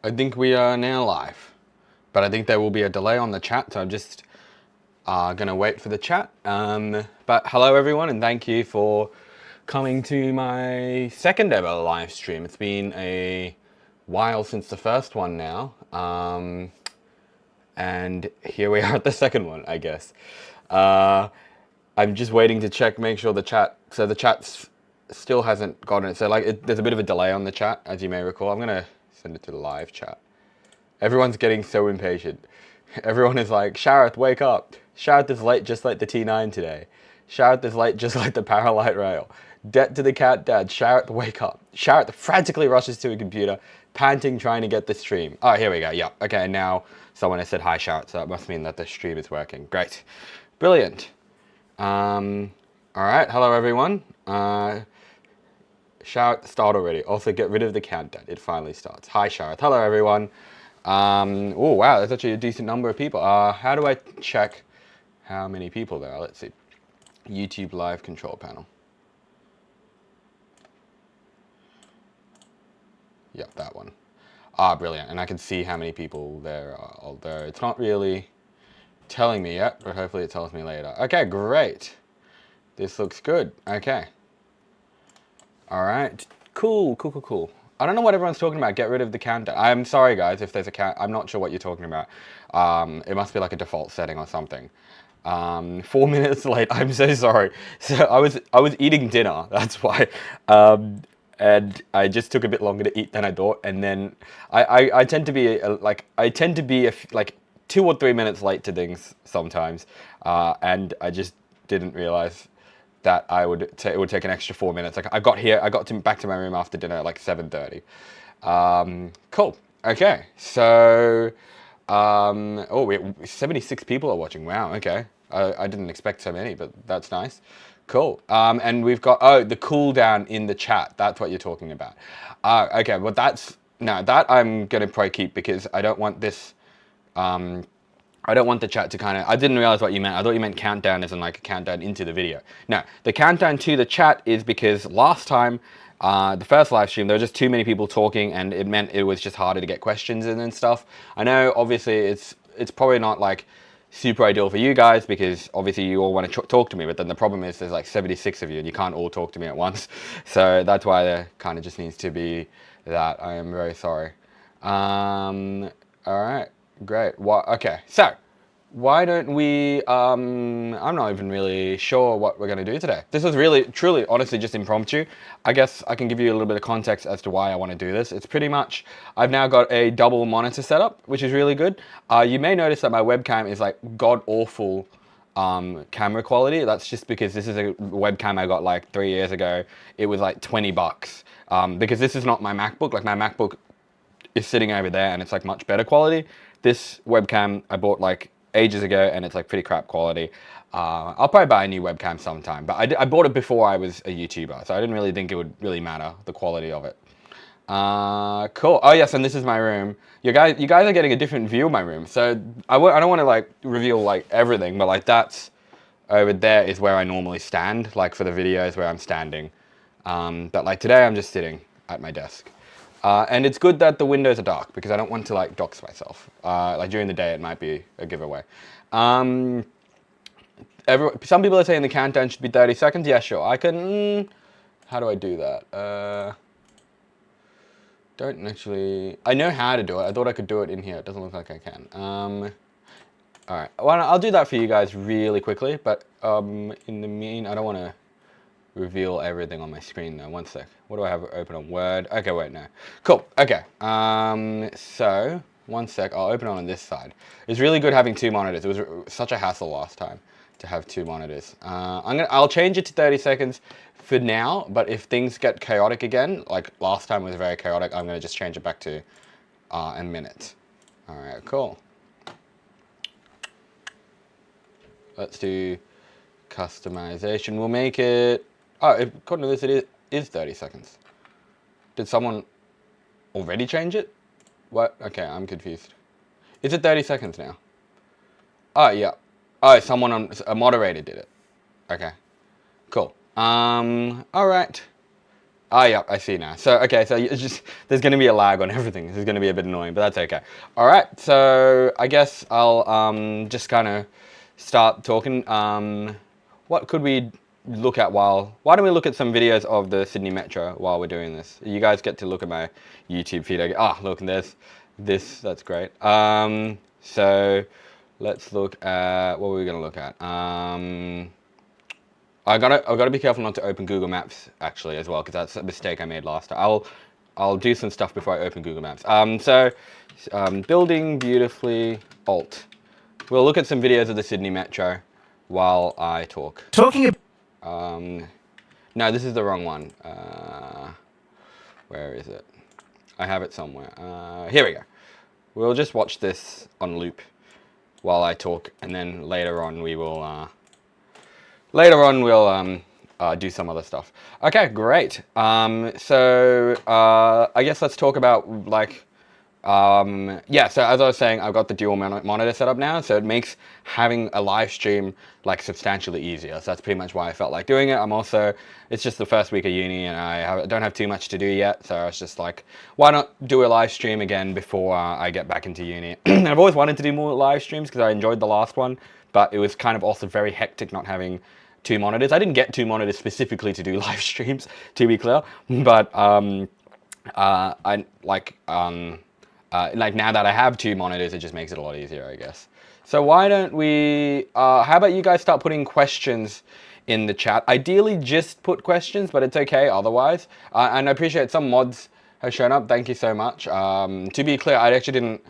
I think we are now live, but I think there will be a delay on the chat, so I'm just gonna wait for the chat. But hello everyone, and thank you for coming to my second ever live stream. It's been a while since the first one now, and here we are at the second one, I guess. I'm just waiting to check, make sure the chat, so the chat's still hasn't gotten it. So like, there's a bit of a delay on the chat, as you may recall. I'm gonna send it to the live chat. Everyone's getting so impatient. Everyone is like, Shareth, wake up. Shareth is late just like the T9 today. Shareth is late just like the Paralight Rail. Debt to the cat dad. Shareth, wake up. Shareth frantically rushes to a computer, panting, trying to get the stream. Oh, here we go. Yep. Okay, now someone has said hi, Shareth, so that must mean that the stream is working. Great. Brilliant. All right. Hello, everyone. Shareth, start already. Also, get rid of the countdown. It finally starts. Hi, Shareth. Hello, everyone. Oh, wow. That's actually a decent number of people. How do I check how many people there are? Let's see. YouTube live control panel. Yep, that one. Brilliant. And I can see how many people there are, although it's not really telling me yet, but hopefully it tells me later. Okay, great. This looks good. Okay. All right. Cool. I don't know what everyone's talking about. Get rid of the countdown. I'm sorry, guys, if there's a count. I'm not sure what you're talking about. It must be like a default setting or something. 4 minutes late. I'm so sorry. So I was eating dinner. That's why. And I just took a bit longer to eat than I thought. And then I tend to be like 2 or 3 minutes late to things sometimes. And I just didn't realize that it would take an extra 4 minutes. Like I got back to my room after dinner at like 7:30. Cool. Okay. So, 76 people are watching. Wow. Okay. I didn't expect so many, but that's nice. Cool. And we've got, the cooldown in the chat. That's what you're talking about. Okay. Well, that I'm going to probably keep because I don't want this, I don't want the chat to I didn't realize what you meant. I thought you meant countdown as in like a countdown into the video. No, the countdown to the chat is because last time, the first live stream, there were just too many people talking and it meant it was just harder to get questions in and stuff. I know obviously it's probably not like super ideal for you guys because obviously you all want to talk to me, but then the problem is there's like 76 of you and you can't all talk to me at once. So that's why there kind of just needs to be that. I am very sorry. All right. Great. Okay, so why don't we, I'm not even really sure what we're going to do today. This is really, truly, honestly, just impromptu. I guess I can give you a little bit of context as to why I want to do this. It's pretty much, I've now got a double monitor setup, which is really good. You may notice that my webcam is like god-awful camera quality. That's just because this is a webcam I got like 3 years ago. It was like 20 bucks. Because this is not my MacBook. Like my MacBook is sitting over there and it's like much better quality. This webcam I bought like ages ago and it's like pretty crap quality. I'll probably buy a new webcam sometime, but I bought it before I was a YouTuber, so I didn't really think it would really matter, the quality of it. Cool. Oh yes, and this is my room. You guys are getting a different view of my room. So I don't want to like reveal like everything, but like that's over there is where I normally stand, like for the videos where I'm standing. But like today I'm just sitting at my desk. And it's good that the windows are dark because I don't want to like dox myself. Like during the day it might be a giveaway. Some people are saying the countdown should be 30 seconds. Yeah, sure. I can, how do I do that? Don't actually, I know how to do it. I thought I could do it in here. It doesn't look like I can. All right, well, I'll do that for you guys really quickly, but in the I don't want to reveal everything on my screen though. One sec. What do I have open on Word? Okay, wait, no. Cool. Okay. So one sec. I'll open it on this side. It's really good having two monitors. It was such a hassle last time to have two monitors. I'll change it to 30 seconds for now. But if things get chaotic again, like last time was very chaotic, I'm gonna just change it back to a minute. All right. Cool. Let's do customization. We'll make it. Oh, according to this, it is 30 seconds. Did someone already change it? What? Okay, I'm confused. Is it 30 seconds now? Oh, yeah. Oh, a moderator did it. Okay, cool. All right. Ah, yeah, I see now. So, okay, so it's just, there's going to be a lag on everything. This is going to be a bit annoying, but that's okay. All right, so I guess I'll just kind of start talking. What could we look at why don't we look at some videos of the Sydney Metro while we're doing this? You guys get to look at my YouTube feed. Look, and there's this, that's great. So let's look at, what were we going to look at? I've gotta be careful not to open Google Maps actually as well, because that's a mistake I made last time. I'll do some stuff before I open Google Maps. Building beautifully, Alt. We'll look at some videos of the Sydney Metro while I talk. No, this is the wrong one. Where is it? I have it somewhere. Here we go. We'll just watch this on loop while I talk, and then later on we'll do some other stuff. Okay, great. I guess let's talk about so as I was saying, I've got the dual monitor set up now, so it makes having a live stream like substantially easier. So that's pretty much why I felt like doing it. It's just the first week of uni and I don't have too much to do yet. So I was just like, why not do a live stream again before I get back into uni? And I've always wanted to do more live streams because I enjoyed the last one, but it was kind of also very hectic not having two monitors. I didn't get two monitors specifically to do live streams, to be clear, but now that I have two monitors, it just makes it a lot easier, I guess. So why don't we, how about you guys start putting questions in the chat? Ideally just put questions, but it's okay otherwise. And I appreciate some mods have shown up. Thank you so much. To be clear, I actually didn't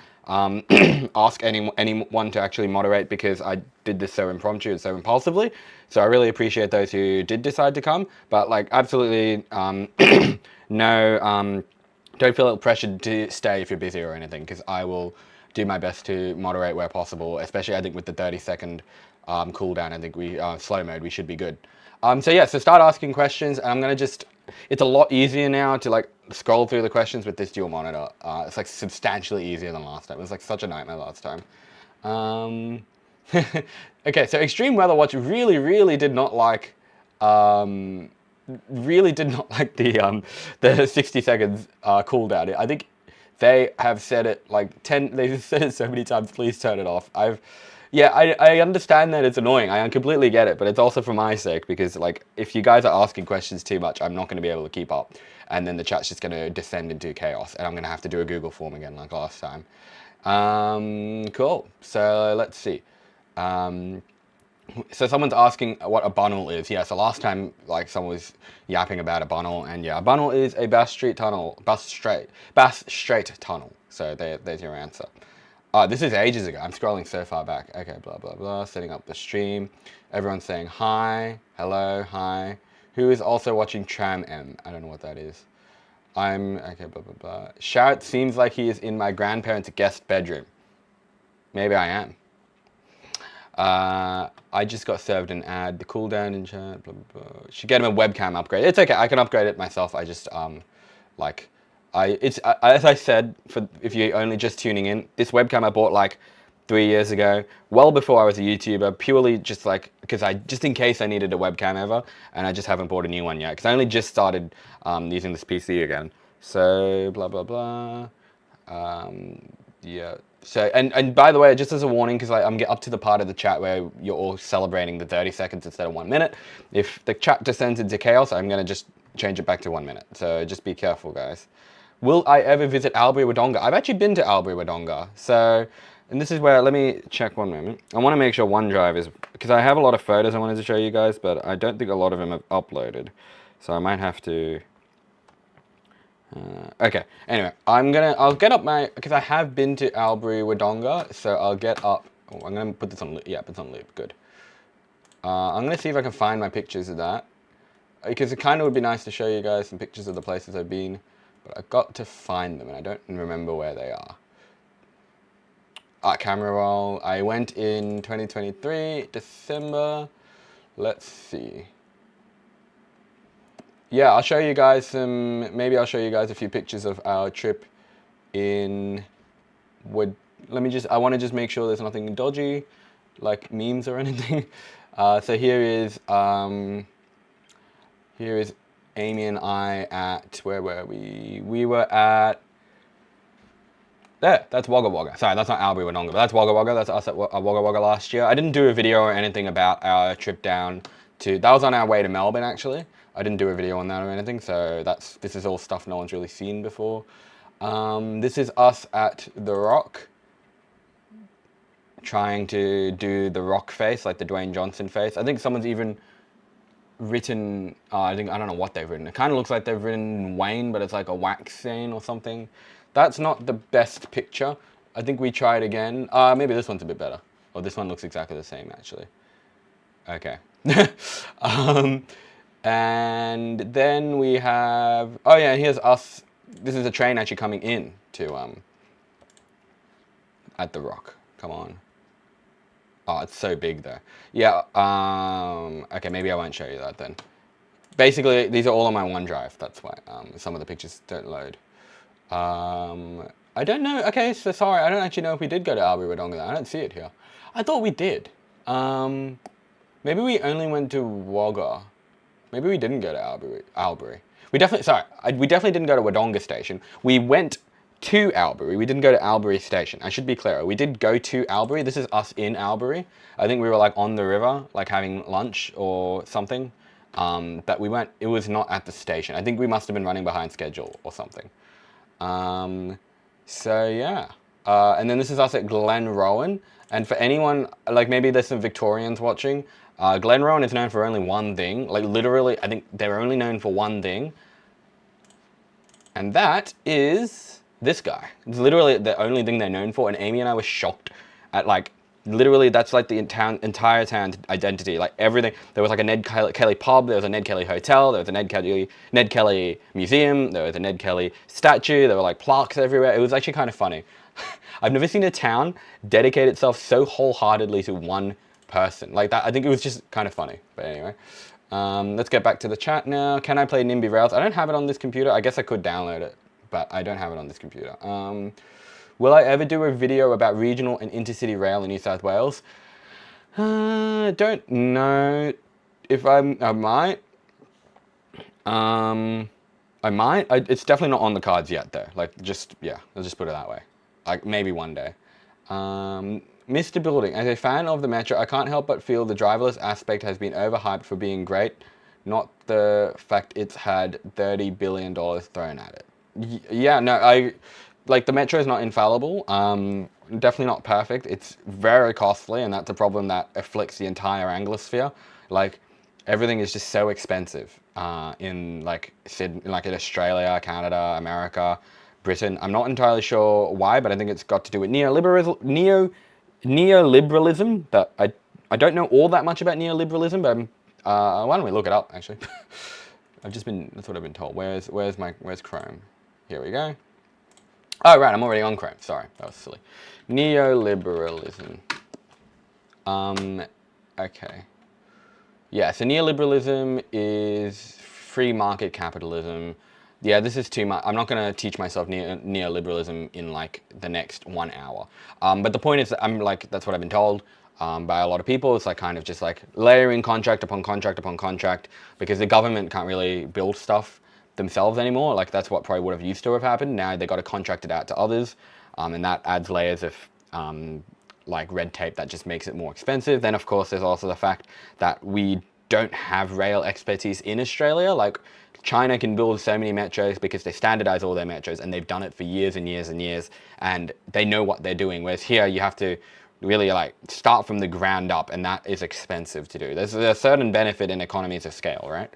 ask anyone to actually moderate because I did this so impromptu and so impulsively. So I really appreciate those who did decide to come, but like absolutely no, don't feel pressured to stay if you're busy or anything, because I will do my best to moderate where possible, especially I think with the 30-second cooldown. I think slow mode, we should be good. So start asking questions, and I'm going to it's a lot easier now to like scroll through the questions with this dual monitor. It's like substantially easier than last time. It was like such a nightmare last time. Okay, so Extreme Weather Watch really did not like the 60 seconds cooldown. I think they have said it like they've said it so many times, please turn it off. I understand that it's annoying. I completely get it, but it's also for my sake, because like if you guys are asking questions too much, I'm not going to be able to keep up, and then the chat's just going to descend into chaos, and I'm going to have to do a Google form again like last time. Cool. So let's see. So someone's asking what a bunnel is. Yeah, so last time like someone was yapping about a bunnel, and yeah, a bunnel is a Bass Strait tunnel. So there's your answer. This is ages ago. I'm scrolling so far back. Okay, blah blah blah. Setting up the stream. Everyone's saying hi, hello, hi. Who is also watching Tram M? I don't know what that is. Okay, blah blah blah. Shout seems like he is in my grandparents' guest bedroom. Maybe I am. I just got served an ad. The cooldown in chat. Blah, blah, blah. Should get him a webcam upgrade. It's okay. I can upgrade it myself. I just as I said, if you're only just tuning in, this webcam I bought like 3 years ago, well before I was a YouTuber, purely just like because just in case I needed a webcam ever, and I just haven't bought a new one yet because I only just started using this PC again. So blah blah blah. Yeah. So, and by the way, just as a warning, because I'm up to the part of the chat where you're all celebrating the 30 seconds instead of 1 minute. If the chat descends into chaos, I'm going to just change it back to 1 minute. So just be careful, guys. Will I ever visit Albury Wodonga? I've actually been to Albury Wodonga. So, and this is where, let me check one moment. I want to make sure OneDrive is, because I have a lot of photos I wanted to show you guys, but I don't think a lot of them have uploaded. So I might have to... okay, anyway, I'll get up because I have been to Albury Wodonga, so I'll get up, I'm going to put this on loop, yeah, it's on loop, good. I'm going to see if I can find my pictures of that, because it kind of would be nice to show you guys some pictures of the places I've been, but I've got to find them, and I don't remember where they are. Camera roll, I went in 2023, December, let's see. Yeah, I'll show you guys maybe I'll show you guys a few pictures of our trip in I want to just make sure there's nothing dodgy, like memes or anything. So here is Amy and I at, where were we? We were at, there, that's Wagga Wagga. Sorry, that's not Albury Wodonga, but that's Wagga Wagga. That's us at Wagga Wagga last year. I didn't do a video or anything about our trip down to, that was on our way to Melbourne actually. I didn't do a video on that or anything, so this is all stuff no one's really seen before. This is us at The Rock, trying to do the Rock face, like the Dwayne Johnson face. I think someone's even written, I don't know what they've written. It kind of looks like they've written Wayne, but it's like a wax scene or something. That's not the best picture. I think we try it again. Maybe this one's a bit better. Or this one looks exactly the same, actually. Okay. And then we have, oh yeah, here's us. This is a train actually coming in to, at The Rock. Come on. Oh, it's so big though. Yeah, okay, maybe I won't show you that then. Basically, these are all on my OneDrive. That's why some of the pictures don't load. I don't know. Okay, so sorry. I don't actually know if we did go to Albury Wodonga. I don't see it here. I thought we did. Maybe we only went to Wagga. Maybe we didn't go to Albury. We definitely, we definitely didn't go to Wodonga Station. We went to Albury. We didn't go to Albury Station. I should be clearer. We did go to Albury. This is us in Albury. I think we were like on the river, like having lunch or something. But we weren't, it was not at the station. I think we must have been running behind schedule or something. So yeah. And then this is us at Glenrowan. And for anyone, like maybe there's some Victorians watching, Glenrowan is known for only one thing. Like literally, I think they're only known for one thing. And that is this guy. It's literally the only thing they're known for. And Amy and I were shocked at like, literally that's like the entire town's identity. Like everything. There was like a Ned Kelly pub. There was a Ned Kelly hotel. There was a Ned Kelly museum. There was a Ned Kelly statue. There were like plaques everywhere. It was actually kind of funny. I've never seen a town dedicate itself so wholeheartedly to one person. Like that, I think it was just kind of funny. But anyway, let's get back to the chat now. Can I play NIMBY Rails? I don't have it on this computer. I guess I could download it, but I don't have it on this computer. Will I ever do a video about regional and intercity rail in New South Wales? Don't know if I might. I might. It's definitely not on the cards yet, though. Like, just, yeah, let's just put it that way. Like, maybe one day. Mr. Building, as a fan of the Metro, I can't help but feel the driverless aspect has been overhyped for being great, not the fact it's had $30 billion thrown at it. Yeah, no, like, the Metro is not infallible. Definitely not perfect. It's very costly, and that's a problem that afflicts the entire Anglosphere. Like, everything is just so expensive in like in Australia, Canada, America, Britain. I'm not entirely sure why, but I think it's got to do with neoliberalism. That I don't know all that much about neoliberalism, but why don't we look it up? Actually, that's what I've been told. Where's Chrome? Here we go. Oh right, I'm already on Chrome. Sorry, that was silly. Neoliberalism. Okay. Yeah, so neoliberalism is free market capitalism. Yeah, this is too much. I'm not going to teach myself neoliberalism in like the next 1 hour. But the point is that that's what I've been told by a lot of people. It's like kind of just like layering contract upon contract upon contract, because the government can't really build stuff themselves anymore. Like that's what probably would have used to have happened. Now they got to contract it out to others, and that adds layers of like red tape that just makes it more expensive. Then of course there's also the fact that we don't have rail expertise in Australia. Like China can build so many metros because they standardize all their metros, and they've done it for years and years and years, and they know what they're doing. Whereas here you have to really like start from the ground up, and that is expensive to do. There's a certain benefit in economies of scale, right?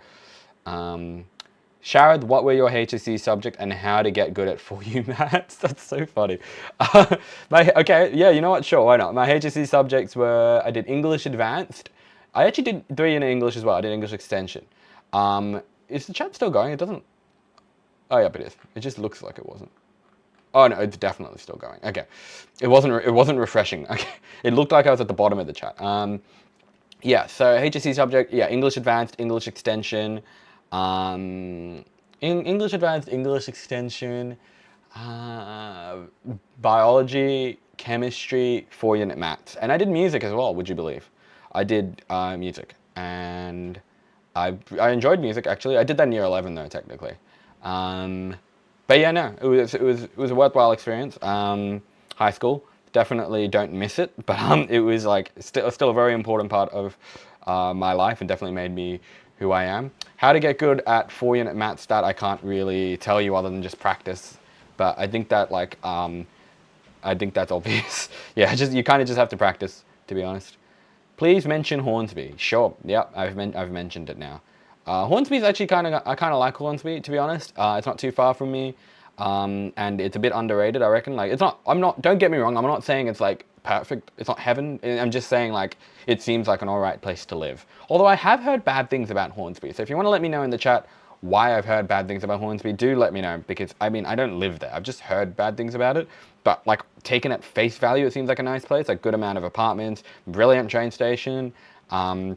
Sharad, what were your HSC subject and how to get good at For You Maths? That's so funny. Okay, yeah, you know what? Sure, why not? My HSC subjects were, I did English Advanced. I actually did 3 in English as well. I did English Extension. Is the chat still going? It doesn't... Oh, yep, it is. It just looks like it wasn't. Oh, no, it's definitely still going. Okay. It wasn't refreshing. Okay. It looked like I was at the bottom of the chat. Yeah, so HSC subject, yeah, English Advanced, English Extension, English Advanced, English Extension, Biology, Chemistry, 4-unit Maths. And I did music as well, would you believe? I did music. And I enjoyed music actually. I did that in year 11 though, technically. But yeah, no, it was a worthwhile experience. High school, definitely don't miss it, but it was like still a very important part of my life and definitely made me who I am. How to get good at 4-unit math stat, I can't really tell you other than just practice. But I think that like I think that's obvious. Yeah, just you kind of just have to practice, to be honest. Please mention Hornsby. Sure. Yep, I've mentioned it now. Hornsby's actually I kind of like Hornsby, to be honest. It's not too far from me, and it's a bit underrated, I reckon. Like, it's not. I'm not. Don't get me wrong. I'm not saying it's like perfect. It's not heaven. I'm just saying like it seems like an alright place to live. Although I have heard bad things about Hornsby. So if you want to let me know in the chat why I've heard bad things about Hornsby, do let me know, because I mean I don't live there. I've just heard bad things about it. But like taken at face value, it seems like a nice place. Like good amount of apartments, brilliant train station, and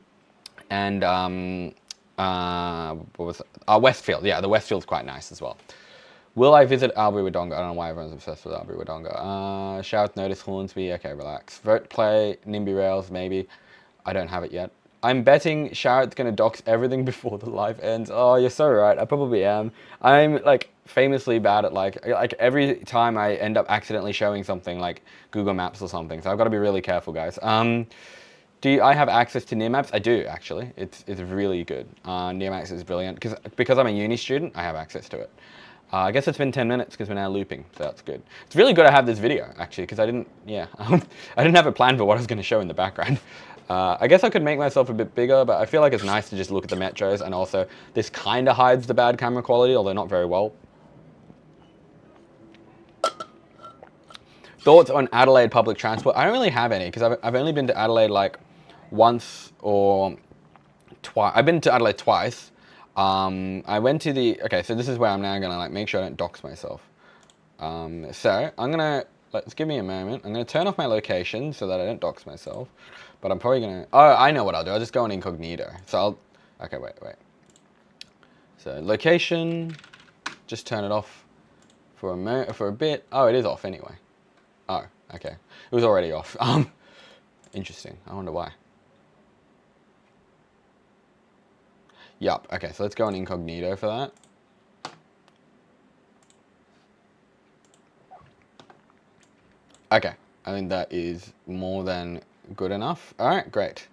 what was it? Westfield. Yeah, the Westfield's quite nice as well. Will I visit Albury Wodonga? I don't know why everyone's obsessed with Albury Wodonga. Shout, notice Hornsby. Okay, relax. Vote, play, NIMBY Rails, maybe. I don't have it yet. I'm betting Sharon's gonna dox everything before the live ends. Oh, you're so right. I probably am. I'm like famously bad at like every time I end up accidentally showing something like Google Maps or something. So I've got to be really careful, guys. I have access to Near Maps? I do actually. It's really good. Near Maps is brilliant because I'm a uni student. I have access to it. I guess it's been 10 minutes because we're now looping, so that's good. It's really good I have this video, actually, because I didn't have a plan for what I was going to show in the background. I guess I could make myself a bit bigger, but I feel like it's nice to just look at the metros, and also this kind of hides the bad camera quality, although not very well. Thoughts on Adelaide public transport? I don't really have any, because I've only been to Adelaide like once or twice. I've been to Adelaide twice. I went to okay, so this is where I'm now gonna like make sure I don't dox myself. So let's give me a moment. I'm gonna turn off my location so that I don't dox myself. But I'm probably gonna, oh, I know what I'll do. I'll just go on incognito. So okay, wait. So location, just turn it off for a bit. Oh, it is off anyway. Oh, okay. It was already off. Interesting. I wonder why. Yup. Okay, so let's go on incognito for that. Okay, I think that is more than good enough. All right, great.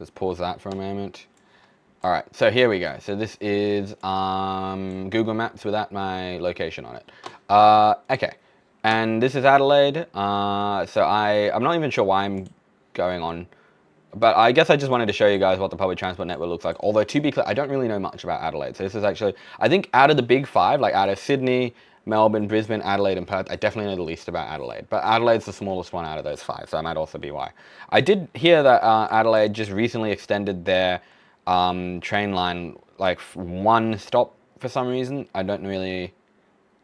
Let's pause that for a moment. All right, so here we go. So this is Google Maps without my location on it. Okay, and this is Adelaide. So I'm not even sure why I'm going on, but I guess I just wanted to show you guys what the public transport network looks like. Although, to be clear, I don't really know much about Adelaide. So this is actually, I think out of the big five, like out of Sydney, Melbourne, Brisbane, Adelaide, and Perth, I definitely know the least about Adelaide. But Adelaide's the smallest one out of those five, so that might also be why. I did hear that Adelaide just recently extended their train line like one stop for some reason. I don't really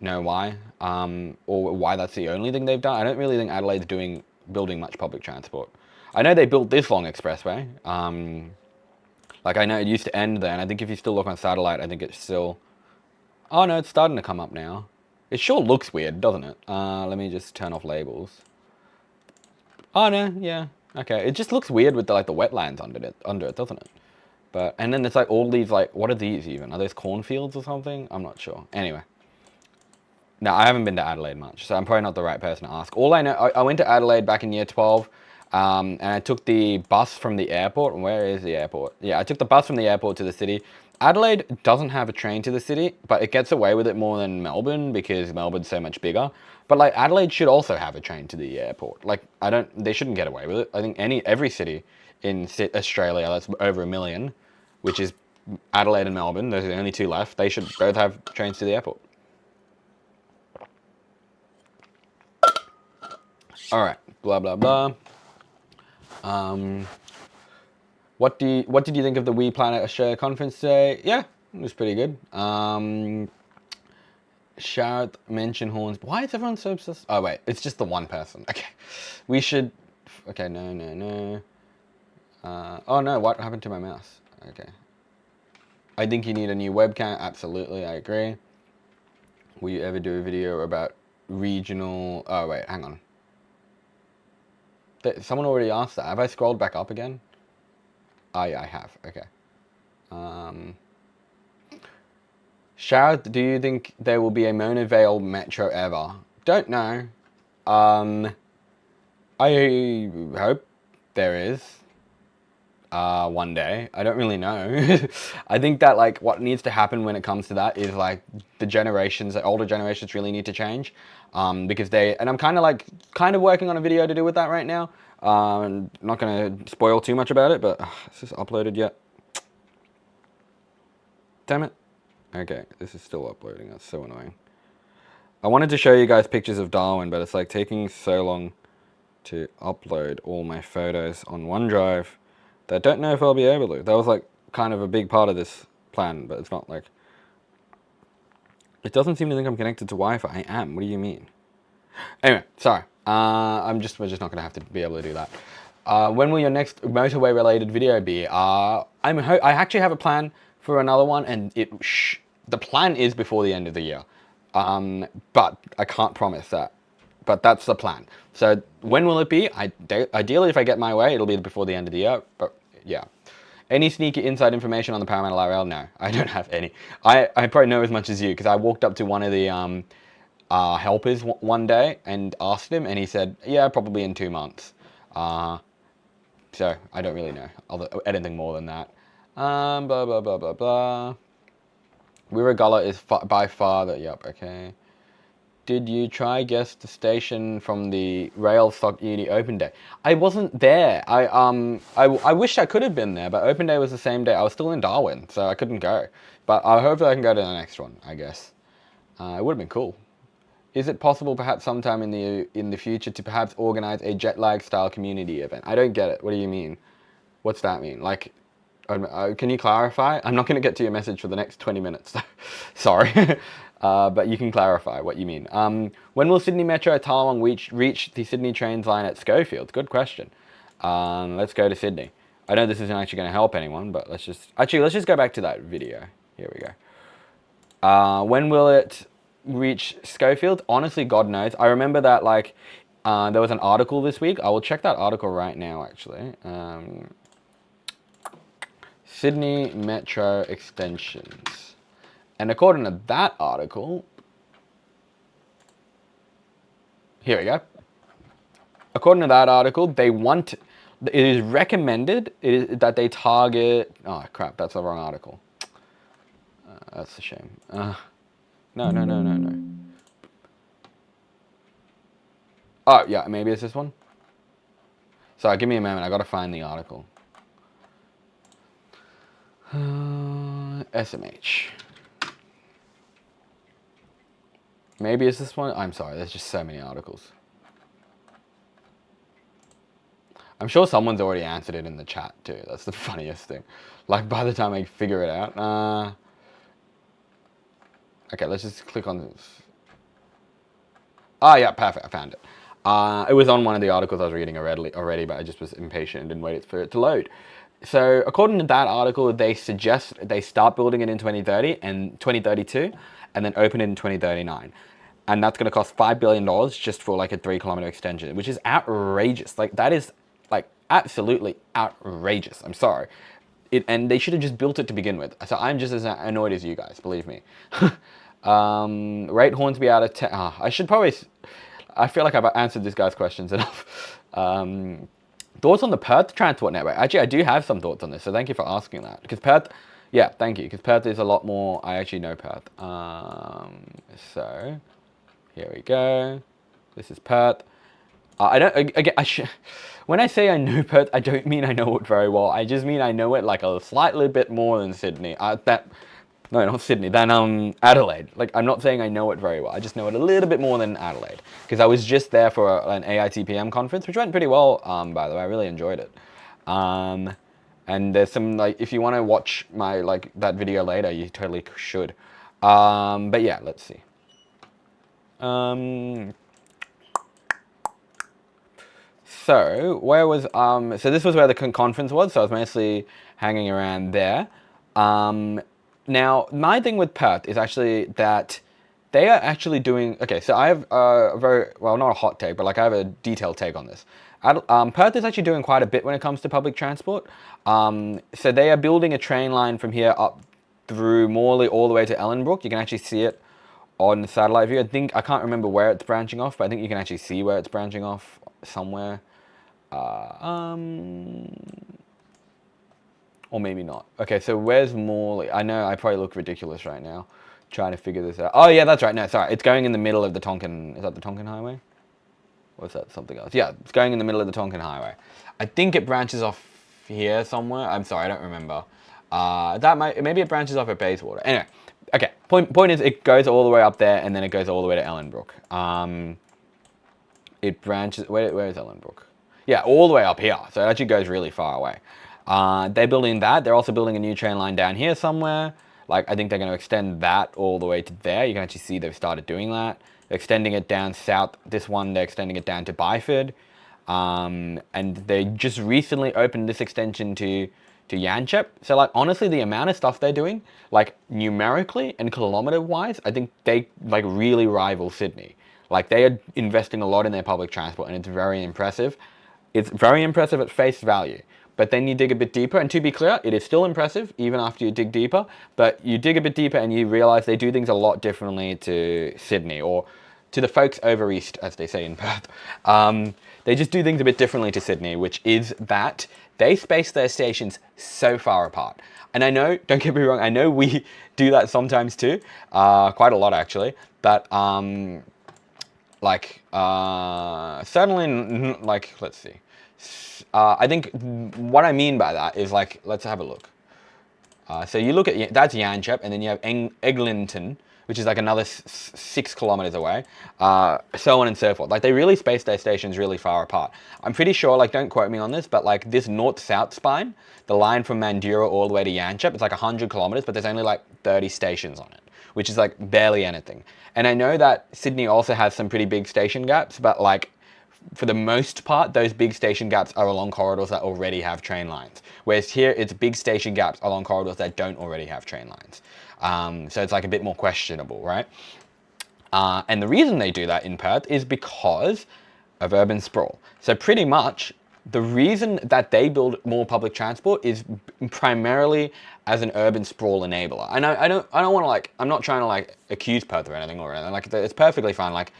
know why, or why that's the only thing they've done. I don't really think Adelaide's building much public transport. I know they built this long expressway. Like I know it used to end there, and I think if you still look on satellite, I think it's still. Oh no, it's starting to come up now. It sure looks weird, doesn't it? Let me just turn off labels. Oh no, yeah, okay. It just looks weird with the wetlands under it, doesn't it? But and then there's like all these what are these even? Are those cornfields or something? I'm not sure. Anyway. No, I haven't been to Adelaide much, so I'm probably not the right person to ask. All I know, I went to Adelaide back in year 12, and I took the bus from the airport. Where is the airport? Yeah, I took the bus from the airport to the city. Adelaide doesn't have a train to the city, but it gets away with it more than Melbourne because Melbourne's so much bigger. But like Adelaide should also have a train to the airport. Like they shouldn't get away with it. I think every city in Australia that's over 1 million, which is Adelaide and Melbourne, those are the only two left. They should both have trains to the airport. All right, blah blah blah. What did you think of the We Planet Australia conference today? Yeah, it was pretty good. Shout, mention horns. Why is everyone so obsessed? Oh wait, it's just the one person. Okay, we should. Okay, no. Oh no, what happened to my mouse? Okay. I think you need a new webcam. Absolutely, I agree. Will you ever do a video about regional? Oh wait, hang on. Someone already asked that. Have I scrolled back up again? Oh yeah, I have. Okay. Shout, do you think there will be a Mona Vale metro ever? Don't know. I hope there is. One day. I don't really know. I think that like what needs to happen when it comes to that is like the older generations really need to change. Because and I'm kind of working on a video to do with that right now. Not gonna spoil too much about it, but is this uploaded yet? Damn it. Okay, this is still uploading. That's so annoying. I wanted to show you guys pictures of Darwin, but it's like taking so long to upload all my photos on OneDrive that I don't know if I'll be able to. That was like kind of a big part of this plan, but it's not like... It doesn't seem to think I'm connected to Wi-Fi. I am. What do you mean? Anyway, sorry. We're just not going to have to be able to do that. When will your next motorway related video be? I actually have a plan for another one, and the plan is before the end of the year. But I can't promise that. But that's the plan. So when will it be? Ideally, if I get my way, it'll be before the end of the year. But yeah. Any sneaky inside information on the Paramount RL? No, I don't have any. I probably know as much as you, because I walked up to one of the helpers one day and asked him, and he said, yeah, probably in 2 months. So I don't really know anything more than that. Blah, blah, blah, blah, blah. Wirragullah is by far the... Yep, okay. Did you try guess the station from the Rail Stock Uni Open Day? I wasn't there. I wish I could have been there, but Open Day was the same day. I was still in Darwin, so I couldn't go. But I hope that I can go to the next one, I guess. It would have been cool. Is it possible perhaps sometime in the future to perhaps organize a jet lag style community event? I don't get it. What do you mean? What's that mean? Like, can you clarify? I'm not going to get to your message for the next 20 minutes. Sorry. But you can clarify what you mean. When will Sydney Metro at Tallawong reach the Sydney Trains line at Schofield? Good question. Let's go to Sydney. I know this isn't actually going to help anyone, but let's just go back to that video. Here we go. When will it reach Schofield? Honestly, God knows. I remember that like there was an article this week. I will check that article right now, actually. Sydney Metro extensions. And according to that article, here we go. According to that article, it is recommended that they target, oh crap, that's the wrong article. That's a shame. No. Oh, yeah, maybe it's this one. Sorry, give me a moment. I gotta find the article. SMH. Maybe it's this one. I'm sorry, there's just so many articles. I'm sure someone's already answered it in the chat too. That's the funniest thing. Like by the time I figure it out. Okay, let's just click on this. Ah, yeah, perfect. I found it. It was on one of the articles I was reading already, but I just was impatient and didn't wait for it to load. So according to that article, they suggest they start building it in 2030 and 2032, and then open it in 2039. And that's going to cost $5 billion just for like a 3-kilometer extension, which is outrageous. Like that is like absolutely outrageous. I'm sorry. And they should have just built it to begin with. So I'm just as annoyed as you guys, believe me. Rate Hornsby out of 10. I should probably... I feel like I've answered this guy's questions enough. Thoughts on the Perth transport network? Actually, I do have some thoughts on this, so thank you for asking that. Because Perth... Yeah, thank you. Because Perth is a lot more... I actually know Perth. So... Here we go. This is Perth. When I say I know Perth, I don't mean I know it very well. I just mean I know it like a slightly bit more than Sydney. No, not Sydney. Than Adelaide. Like I'm not saying I know it very well. I just know it a little bit more than Adelaide because I was just there for an AITPM conference, which went pretty well. By the way, I really enjoyed it. And there's some like if you want to watch my that video later, you totally should. But yeah, let's see. So where was so this was where the conference was, so I was mostly hanging around there. Now my thing with Perth is actually that they are actually doing, okay, so I have a very, well, not a hot take, but like I have a detailed take on this. Perth is actually doing quite a bit when it comes to public transport. So they are building a train line from here up through Morley all the way to Ellenbrook. You can actually see it on the satellite view. I can't remember where it's branching off, but I think you can actually see where it's branching off somewhere. Or maybe not. Okay, so where's Morley? I know I probably look ridiculous right now trying to figure this out. Oh yeah, that's right. No, sorry. It's going in the middle of the Tonkin. Is that the Tonkin Highway? Or is that something else? Yeah, it's going in the middle of the Tonkin Highway. I think it branches off here somewhere. I'm sorry, I don't remember. Maybe it branches off at Bayswater. Anyway, okay. Point is, it goes all the way up there, and then it goes all the way to Ellenbrook. It branches. Where is Ellenbrook? Yeah, all the way up here. So it actually goes really far away. They're building that. They're also building a new train line down here somewhere. Like, I think they're going to extend that all the way to there. You can actually see they've started doing that. They're extending it down south. This one, they're extending it down to Byford. And they just recently opened this extension to Yanchep. So, like, honestly, the amount of stuff they're doing, like, numerically and kilometer-wise, I think they, like, really rival Sydney. Like, they are investing a lot in their public transport, and it's very impressive. It's very impressive at face value. But then you dig a bit deeper, and to be clear, it is still impressive, even after you dig deeper, but you dig a bit deeper and you realize they do things a lot differently to Sydney, or to the folks over east, as they say in Perth. They just do things a bit differently to Sydney, which is that they space their stations so far apart. And I know, don't get me wrong, I know we do that sometimes too, quite a lot actually, but certainly, like, let's see. I think what I mean by that is, like, let's have a look. So you look at, that's Yanchep, and then you have Eglinton, which is like another 6 kilometers away, so on and so forth. Like, they really space their stations really far apart. I'm pretty sure, like, don't quote me on this, but like this north-south spine, the line from Mandurah all the way to Yanchep, it's like 100 kilometers, but there's only like 30 stations on it, which is like barely anything. And I know that Sydney also has some pretty big station gaps, but like, for the most part, those big station gaps are along corridors that already have train lines. Whereas here, it's big station gaps along corridors that don't already have train lines. So it's like a bit more questionable, right? And the reason they do that in Perth is because of urban sprawl. So pretty much, the reason that they build more public transport is primarily as an urban sprawl enabler. And I don't want to, like, I'm not trying to like accuse Perth or anything, like, it's perfectly fine. Like,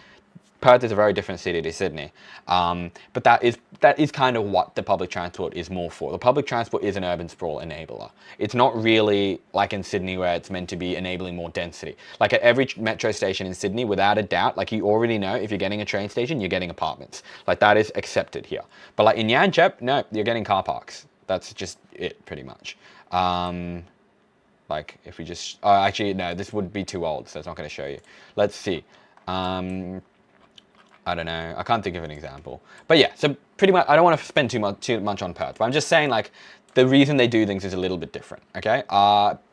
Perth is a very different city to Sydney, but that is kind of what the public transport is more for. The public transport is an urban sprawl enabler. It's not really like in Sydney where it's meant to be enabling more density. Like, at every metro station in Sydney, without a doubt, like, you already know if you're getting a train station, you're getting apartments. Like, that is accepted here. But like in Yanchep, no, you're getting car parks. That's just it, pretty much. Like, if we just, oh, actually, no, this would be too old, so it's not going to show you. Let's see. I don't know. I can't think of an example. But yeah, so pretty much, I don't want to spend too much on Perth, but I'm just saying, like, the reason they do things is a little bit different, okay?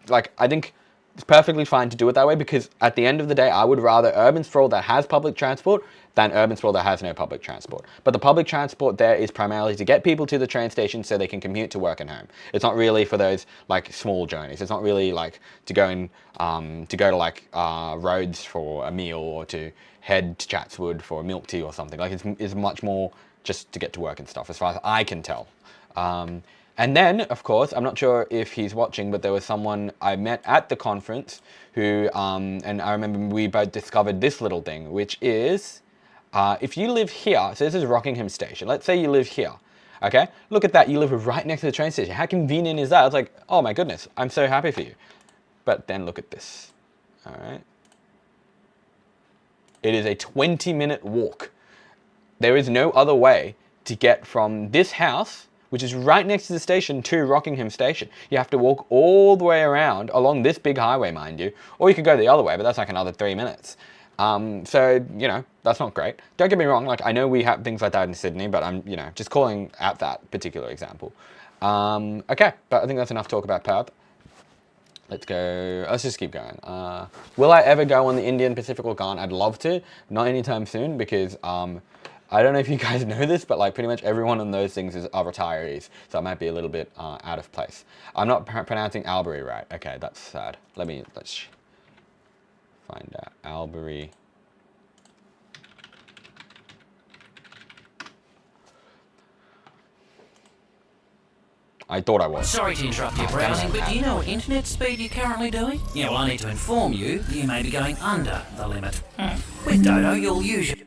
Like, I think it's perfectly fine to do it that way, because at the end of the day, I would rather urban sprawl that has public transport than urban sprawl that has no public transport. But the public transport there is primarily to get people to the train station so they can commute to work and home. It's not really for those, like, small journeys. It's not really like to go to like Rhodes for a meal, or to head to Chatswood for a milk tea or something. Like, it's much more just to get to work and stuff, as far as I can tell. And then, of course, I'm not sure if he's watching, but there was someone I met at the conference who, and I remember we both discovered this little thing, which is, if you live here, so this is Rockingham Station. Let's say you live here, okay? Look at that, you live right next to the train station. How convenient is that? It's like, oh my goodness, I'm so happy for you. But then look at this, all right? It is a 20-minute walk. There is no other way to get from this house, which is right next to the station, to Rockingham Station. You have to walk all the way around along this big highway, mind you, or you could go the other way, but that's like another 3 minutes. So, you know, that's not great. Don't get me wrong, like, I know we have things like that in Sydney, but I'm, you know, just calling out that particular example. Okay, but I think that's enough talk about Perth. Let's go, let's just keep going. Will I ever go on the Indian Pacific or Gone? I'd love to, not anytime soon, because I don't know if you guys know this, but like pretty much everyone on those things are retirees, so I might be a little bit out of place. I'm not pronouncing Albury right. Okay, that's sad. Let's Find out. Albury. I thought I was. Sorry to interrupt your browsing, but do you know what internet speed you're currently doing? Yeah, well, I need to inform you, you may be going under the limit. With Dodo, you'll use your...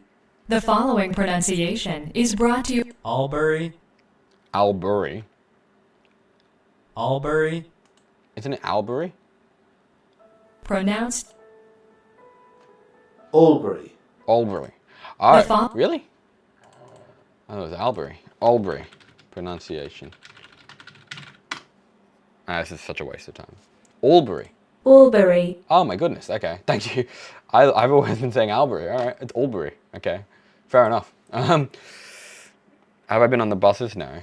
The following pronunciation is brought to you... Albury. Albury. Albury. Isn't it Albury? Pronounced... Albury. Albury. Oh, fo- really? Oh, it was Albury. Albury. Pronunciation. This is such a waste of time. Albury. Albury. Oh my goodness. Okay, thank you. I've always been saying Albury. All right, it's Albury. Okay, fair enough. Have I been on the buses? No.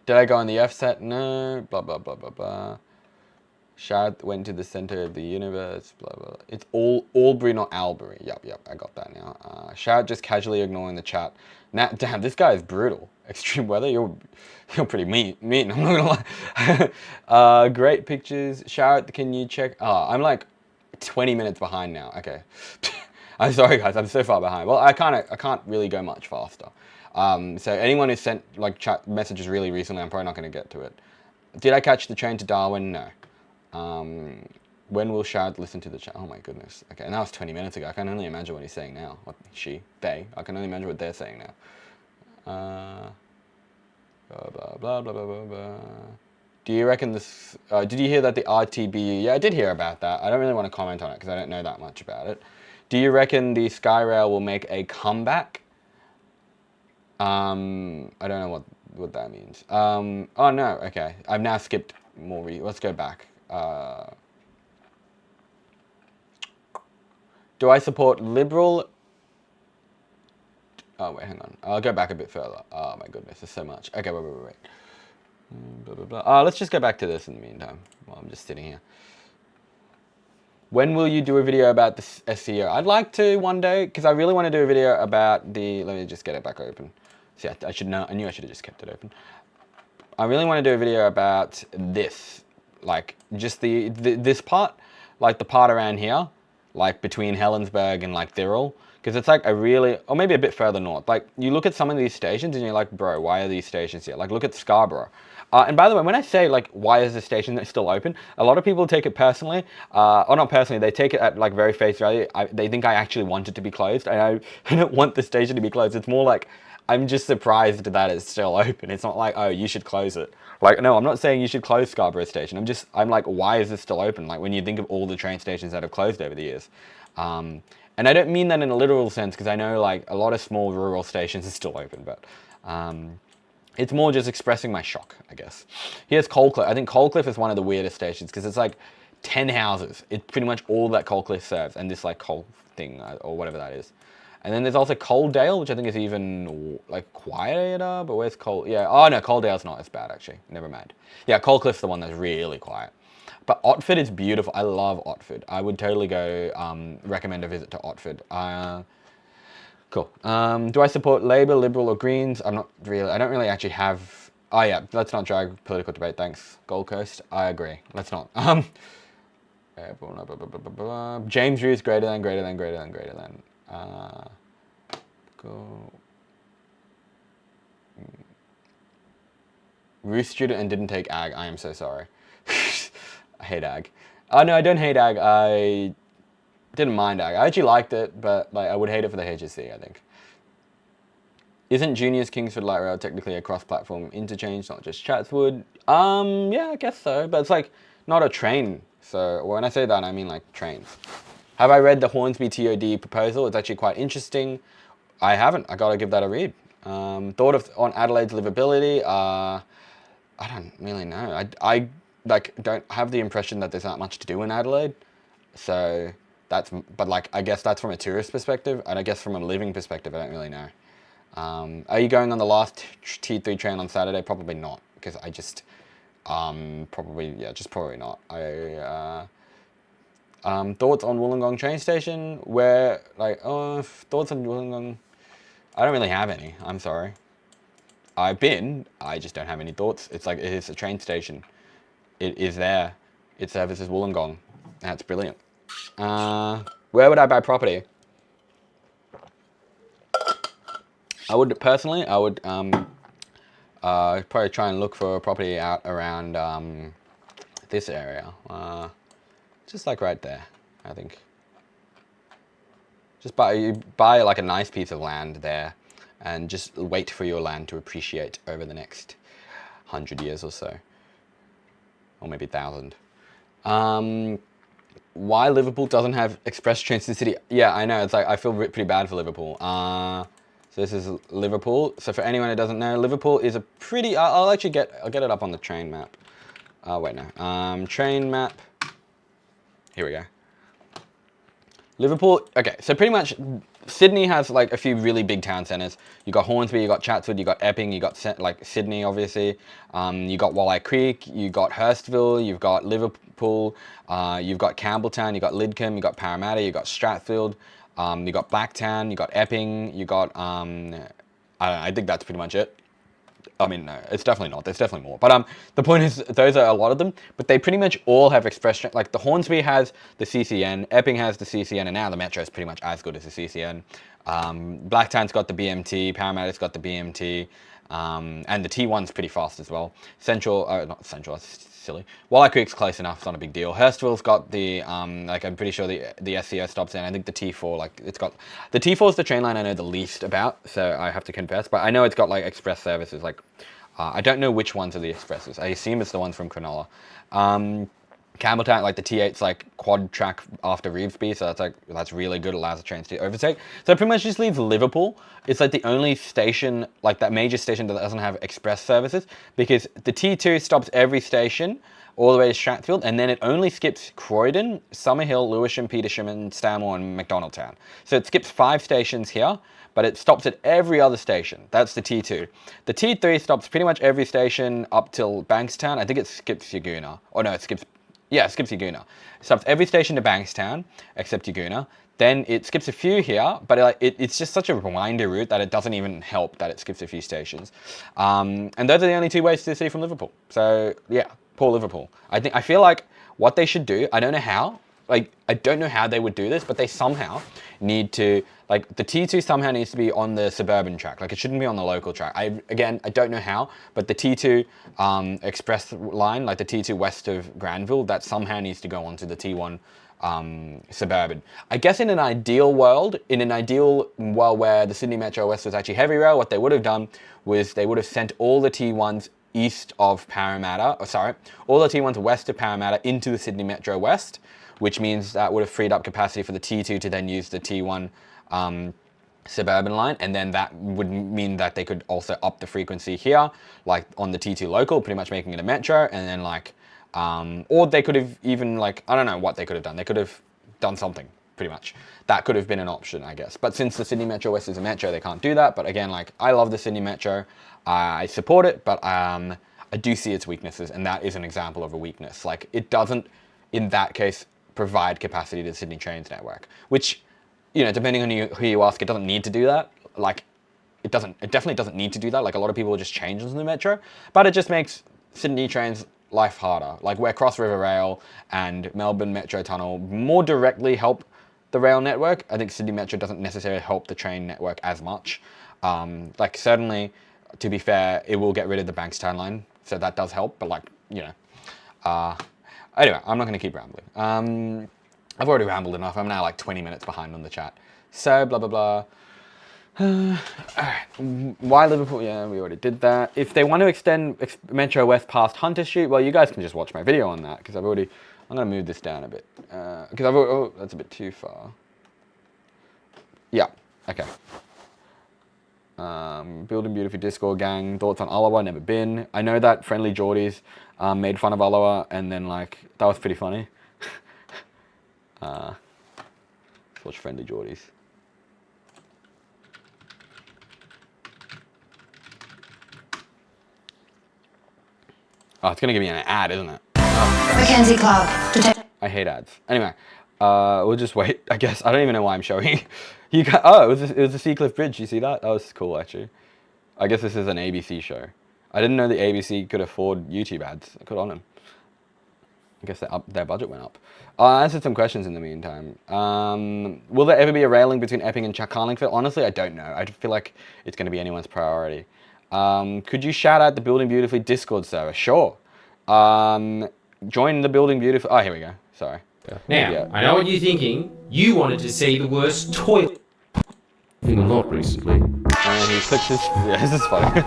Did I go on the F set? No. Blah blah blah blah blah. Shad went to the center of the universe. Blah blah. It's Albury, not Albury. Yep. I got that now. Shad just casually ignoring the chat. Now, damn, this guy is brutal. Extreme weather. You're pretty mean. I'm not gonna lie. Great pictures. Shout, can you check? I'm like 20 minutes behind now. Okay. I'm sorry guys, I'm so far behind. Well, I can't really go much faster. So anyone who sent like chat messages really recently, I'm probably not gonna get to it. Did I catch the train to Darwin? No. When will Shad listen to the chat? Oh my goodness. Okay, and that was 20 minutes ago. I can only imagine what he's saying now. What they. I can only imagine what they're saying now. Blah, blah, blah, blah, blah, blah. Do you reckon this... did you hear that the RTB... Yeah, I did hear about that. I don't really want to comment on it because I don't know that much about it. Do you reckon the Skyrail will make a comeback? I don't know what that means. Oh, no. Okay. I've now skipped more... Let's go back. Do I support Liberal... Oh, wait, hang on. I'll go back a bit further. Oh, my goodness, there's so much. Okay, wait. Blah, blah, blah. Let's just go back to this in the meantime while I'm just sitting here. When will you do a video about the SEO? I'd like to one day, because I really want to do a video about the... Let me just get it back open. See, I should know. I knew I should have just kept it open. I really want to do a video about this. Like, just this part. Like, the part around here. Like, between Helensburgh and, like, Thirroul. Because it's like a really, or maybe a bit further north. Like, you look at some of these stations and you're like, bro, why are these stations here? Like, look at Scarborough. And by the way, when I say, like, why is the station still open? A lot of people take it personally. Or not personally, they take it at, like, very face value. They think I actually want it to be closed. And I don't want the station to be closed. It's more like, I'm just surprised that it's still open. It's not like, oh, you should close it. Like, no, I'm not saying you should close Scarborough Station. I'm like, why is this still open? Like, when you think of all the train stations that have closed over the years. And I don't mean that in a literal sense, because I know like a lot of small rural stations are still open, but it's more just expressing my shock, I guess. Here's Coalcliff. I think Coalcliff is one of the weirdest stations because it's like 10 houses. It's pretty much all that Coalcliff serves, and this like coal thing or whatever that is. And then there's also Coaldale, which I think is even like quieter, but where's Coal? Yeah, oh no, Coaldale's not as bad actually. Never mind. Yeah, Coalcliff's the one that's really quiet. But Otford is beautiful. I love Otford. I would totally go recommend a visit to Otford. Cool. Do I support Labour, Liberal or Greens? I don't really actually have... Oh yeah, let's not drag political debate, thanks. Gold Coast, I agree. Let's not. James Rews greater than. Go. Rews student and didn't take ag. I am so sorry. I hate ag. Oh no, I don't hate ag. I didn't mind ag. I actually liked it, but like I would hate it for the HSC, I think. Isn't Junior's Kingsford Light Rail technically a cross-platform interchange, not just Chatswood? Yeah, I guess so, but it's like not a train. So when I say that, I mean like trains. Have I read the Hornsby TOD proposal? It's actually quite interesting. I haven't. I gotta give that a read. Thought on Adelaide's livability. I don't really know. I like don't have the impression that there's not much to do in Adelaide. So that's, but like I guess that's from a tourist perspective, and I guess from a living perspective, I don't really know. Are you going on the last T3 train on Saturday? Probably not, because I just probably not. Thoughts on Wollongong train station? Where like thoughts on Wollongong? I don't really have any. I'm sorry. I've been. I just don't have any thoughts. It's like it is a train station. It is there. It services Wollongong. That's brilliant. Where would I buy property? I would personally, probably try and look for a property out around this area. Just like right there, I think. Just buy like a nice piece of land there and just wait for your land to appreciate over the next 100 years or so. Or maybe 1,000. Why Liverpool doesn't have express trains to the city? Yeah, I know. It's like I feel pretty bad for Liverpool. So this is Liverpool. So for anyone who doesn't know, Liverpool is a pretty. I'll get it up on the train map. Wait, no. Train map. Here we go. Liverpool. Okay, so pretty much Sydney has like a few really big town centres. You got Hornsby, you got Chatswood, you got Epping, you got like Sydney, obviously. You got Walleye Creek, you got Hurstville, you've got Liverpool, you've got Campbelltown, you got Lidcombe, you got Parramatta, you got Strathfield, you got Blacktown, you got Epping, you got I don't know, I think that's pretty much it. I mean, no, it's definitely not. There's definitely more. But the point is, those are a lot of them. But they pretty much all have express train. Like the Hornsby has the CCN, Epping has the CCN, and now the Metro is pretty much as good as the CCN. Blacktown's got the BMT, Parramatta's got the BMT, and the T1's pretty fast as well. Not Central, that's silly. Walleye Creek's close enough, it's not a big deal. Hurstville's got the, like I'm pretty sure the SCO stops in. I think the T4, like it's got, the T4 is the train line I know the least about, so I have to confess, but I know it's got like express services, like, I don't know which ones are the expresses. I assume it's the ones from Cronulla. Campbelltown, like the T8's like quad track after Revesby, so that's really good, allows the trains to overtake. So it pretty much just leaves Liverpool. It's like the only station, like that major station that doesn't have express services, because the T2 stops every station all the way to Strathfield, and then it only skips Croydon, Summerhill, Lewisham, Petersham, and Stanmore and McDonaldtown. So it skips 5 stations here, but it stops at every other station. That's the T2. The T3 stops pretty much every station up till Bankstown. I think it skips Yagoona. Oh no, it skips Yagoona. It stops every station to Bankstown, except Yagoona. Then it skips a few here, but it's just such a winder route that it doesn't even help that it skips a few stations. And those are the only 2 ways to the city from Liverpool. So yeah, poor Liverpool. I feel like what they should do, I don't know how they would do this, but they somehow need to, like the T2 somehow needs to be on the suburban track. Like it shouldn't be on the local track. I don't know how, but the T2 express line, like the T2 west of Granville, that somehow needs to go onto the T1 suburban. I guess in an ideal world where the Sydney Metro West was actually heavy rail, what they would have done was they would have sent all the T1s east of Parramatta, all the T1s west of Parramatta into the Sydney Metro West, which means that would have freed up capacity for the T2 to then use the T1 suburban line, and then that would mean that they could also up the frequency here, like on the T2 local, pretty much making it a metro, and then like, or they could have even like, I don't know what they could have done. They could have done something, pretty much. That could have been an option, I guess. But since the Sydney Metro West is a metro, they can't do that. But again, like, I love the Sydney Metro. I support it, but I do see its weaknesses, and that is an example of a weakness. Like, it doesn't, in that case, provide capacity to the Sydney Trains network, which, you know, depending on who you ask, it doesn't need to do that. Like, it definitely doesn't need to do that. Like, a lot of people will just change into the metro, but it just makes Sydney Trains life harder. Like, where Cross River Rail and Melbourne Metro Tunnel more directly help the rail network, I think Sydney Metro doesn't necessarily help the train network as much. Like, certainly, to be fair, it will get rid of the Bankstown line, so that does help, but like, you know. Anyway, I'm not going to keep rambling. I've already rambled enough. I'm now like 20 minutes behind on the chat. So, blah, blah, blah. Alright, why Liverpool? Yeah, we already did that. If they want to extend Metro West past Hunter Street, well, you guys can just watch my video on that, because I'm going to move this down a bit. Because that's a bit too far. Yeah, okay. Building Beautiful Discord gang, thoughts on Ulloa, never been. I know that Friendly Geordies made fun of Ulloa, and then like, that was pretty funny. Let's watch Friendly Geordies. Oh, it's gonna give me an ad, isn't it? Mackenzie Club. I hate ads. Anyway, we'll just wait, I guess. I don't even know why I'm showing you guys. Oh, it was the Seacliff Bridge. You see that? That was cool, actually. I guess this is an ABC show. I didn't know the ABC could afford YouTube ads. Good on them. I guess their budget went up. I answered some questions in the meantime. Will there ever be a railing between Epping and Carlingford? Honestly, I don't know. I feel like it's going to be anyone's priority. Could you shout out the Building Beautifully Discord server? Sure. Join the Building Beautifully... Oh, here we go. Sorry. Now, Yeah. I know what you're thinking. You wanted to see the worst toilet thing a lot recently. And he clicks his... Yeah, this is funny.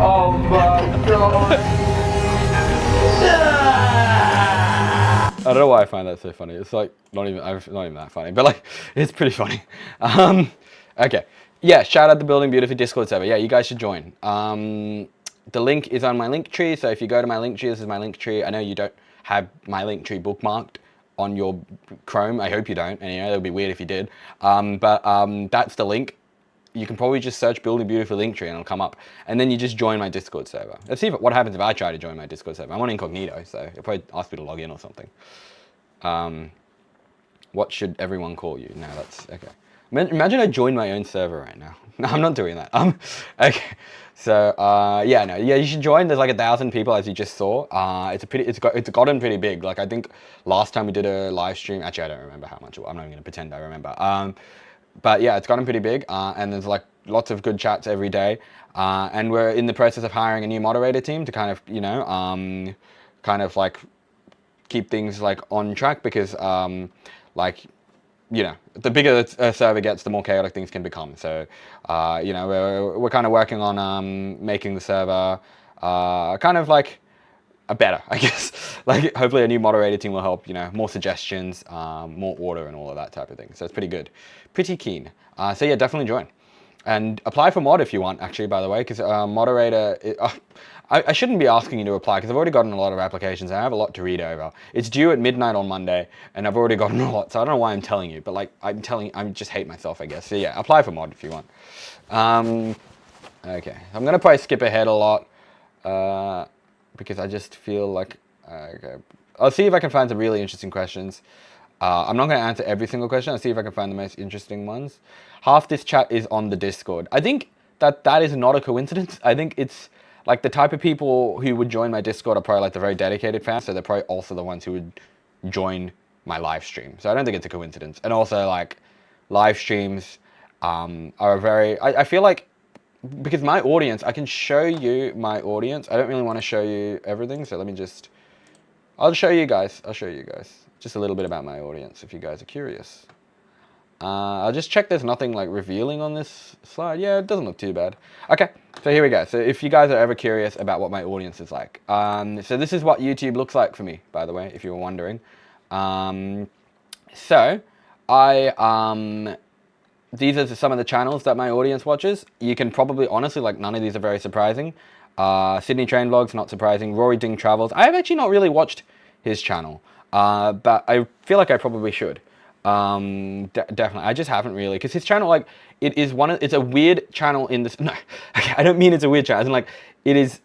Oh my god! I don't know why I find that so funny. It's like not even that funny, but like it's pretty funny. Okay, yeah. Shout out the Building Beautifully Discord server. Yeah, you guys should join. The link is on my link tree. So if you go to my link tree, this is my link tree. I know you don't have my link tree bookmarked on your Chrome. I hope you don't. And it would be weird if you did. But that's the link. You can probably just search Building Beautifully Linktree and it'll come up. And then you just join my Discord server. Let's see what happens if I try to join my Discord server. I'm on incognito, so it'll probably ask me to log in or something. What should everyone call you? No, that's okay. Imagine I joined my own server right now. No, I'm not doing that. Okay. So yeah, you should join. There's like 1,000 people, as you just saw. It's gotten pretty big. Like I think last time we did a live stream. Actually, I don't remember how much. I'm not even gonna pretend I remember. But yeah, it's gotten pretty big, and there's like lots of good chats every day. And we're in the process of hiring a new moderator team to kind of, kind of like keep things like on track because, like, the bigger the server gets, the more chaotic things can become. So, we're kind of working on making the server kind of like better, I guess. Like hopefully a new moderator team will help, more suggestions, more order and all of that type of thing. So it's pretty good, pretty keen. So yeah, definitely join and apply for mod if you want, actually, by the way, because moderator, I shouldn't be asking you to apply because I've already gotten a lot of applications and I have a lot to read over. It's due at midnight on Monday and I've already gotten a lot. So I don't know why I'm telling you, but like I just hate myself, I guess. So yeah, apply for mod if you want. Okay, I'm going to probably skip ahead a lot. Because I just feel like, okay. I'll see if I can find some really interesting questions. I'm not going to answer every single question. I'll see if I can find the most interesting ones. Half this chat is on the Discord. I think that is not a coincidence. I think it's like the type of people who would join my Discord are probably like the very dedicated fans. So they're probably also the ones who would join my live stream. So I don't think it's a coincidence. And also like live streams are very, I feel like, because my audience, I can show you my audience. I don't really want to show you everything, so I'll show you guys. Just a little bit about my audience if you guys are curious. I'll just check there's nothing like revealing on this slide. Yeah, it doesn't look too bad. Okay, so here we go. So if you guys are ever curious about what my audience is like. So this is what YouTube looks like for me, by the way, if you were wondering. These are some of the channels that my audience watches. You can probably, honestly, like none of these are very surprising. Sydney Train Vlogs, not surprising. Rory Ding Travels. I have actually not really watched his channel, but I feel like I probably should. Definitely. I just haven't really, because his channel, like, it's a weird channel in this, no, okay, I don't mean it's a weird channel. As in, like, it is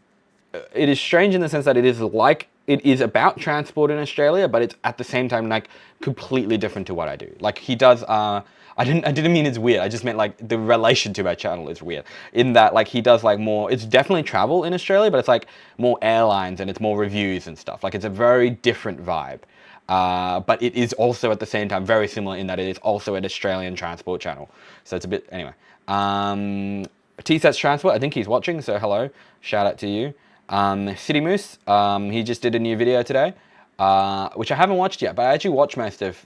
strange in the sense that it is about transport in Australia, but it's at the same time, like, completely different to what I do. Like, he does, I didn't mean it's weird. I just meant like the relation to my channel is weird. In that like he does like more, it's definitely travel in Australia, but it's like more airlines and it's more reviews and stuff. Like it's a very different vibe. But it is also at the same time very similar in that it is also an Australian transport channel. So it's a bit, anyway. T-Sets Transport, I think he's watching, so hello. Shout out to you. City Moose, he just did a new video today, which I haven't watched yet, but I actually watched most of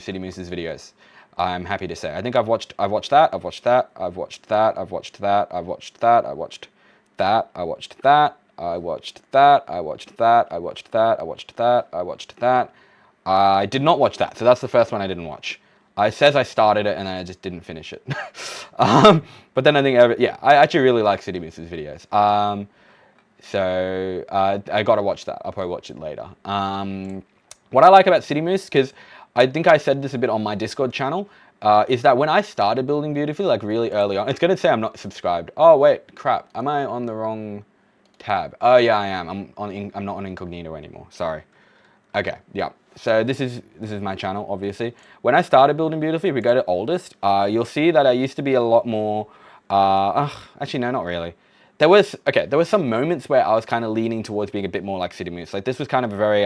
City Moose's videos. I'm happy to say. I think I've watched that, I've watched that, I've watched that, I've watched that, I watched that, I watched that, I watched that, I watched that, I watched that, I watched that, I watched that, I watched that. I did not watch that, so that's the first one I didn't watch. It says I started it and I just didn't finish it. But then I think, yeah, I actually really like City Moose's videos. So I gotta watch that. I'll probably watch it later. What I like about City Moose, because I think I said this a bit on my Discord channel, is that when I started building beautifully, like really early on, it's gonna say I'm not subscribed. Oh wait, crap. Am I on the wrong tab? Oh yeah, I am. I'm not on incognito anymore. Sorry. Okay, yeah. So this is my channel, obviously. When I started building beautifully, if we go to oldest, you'll see that I used to be a lot more. Actually, no, not really. There was some moments where I was kind of leaning towards being a bit more like City Moose. Like this was kind of a very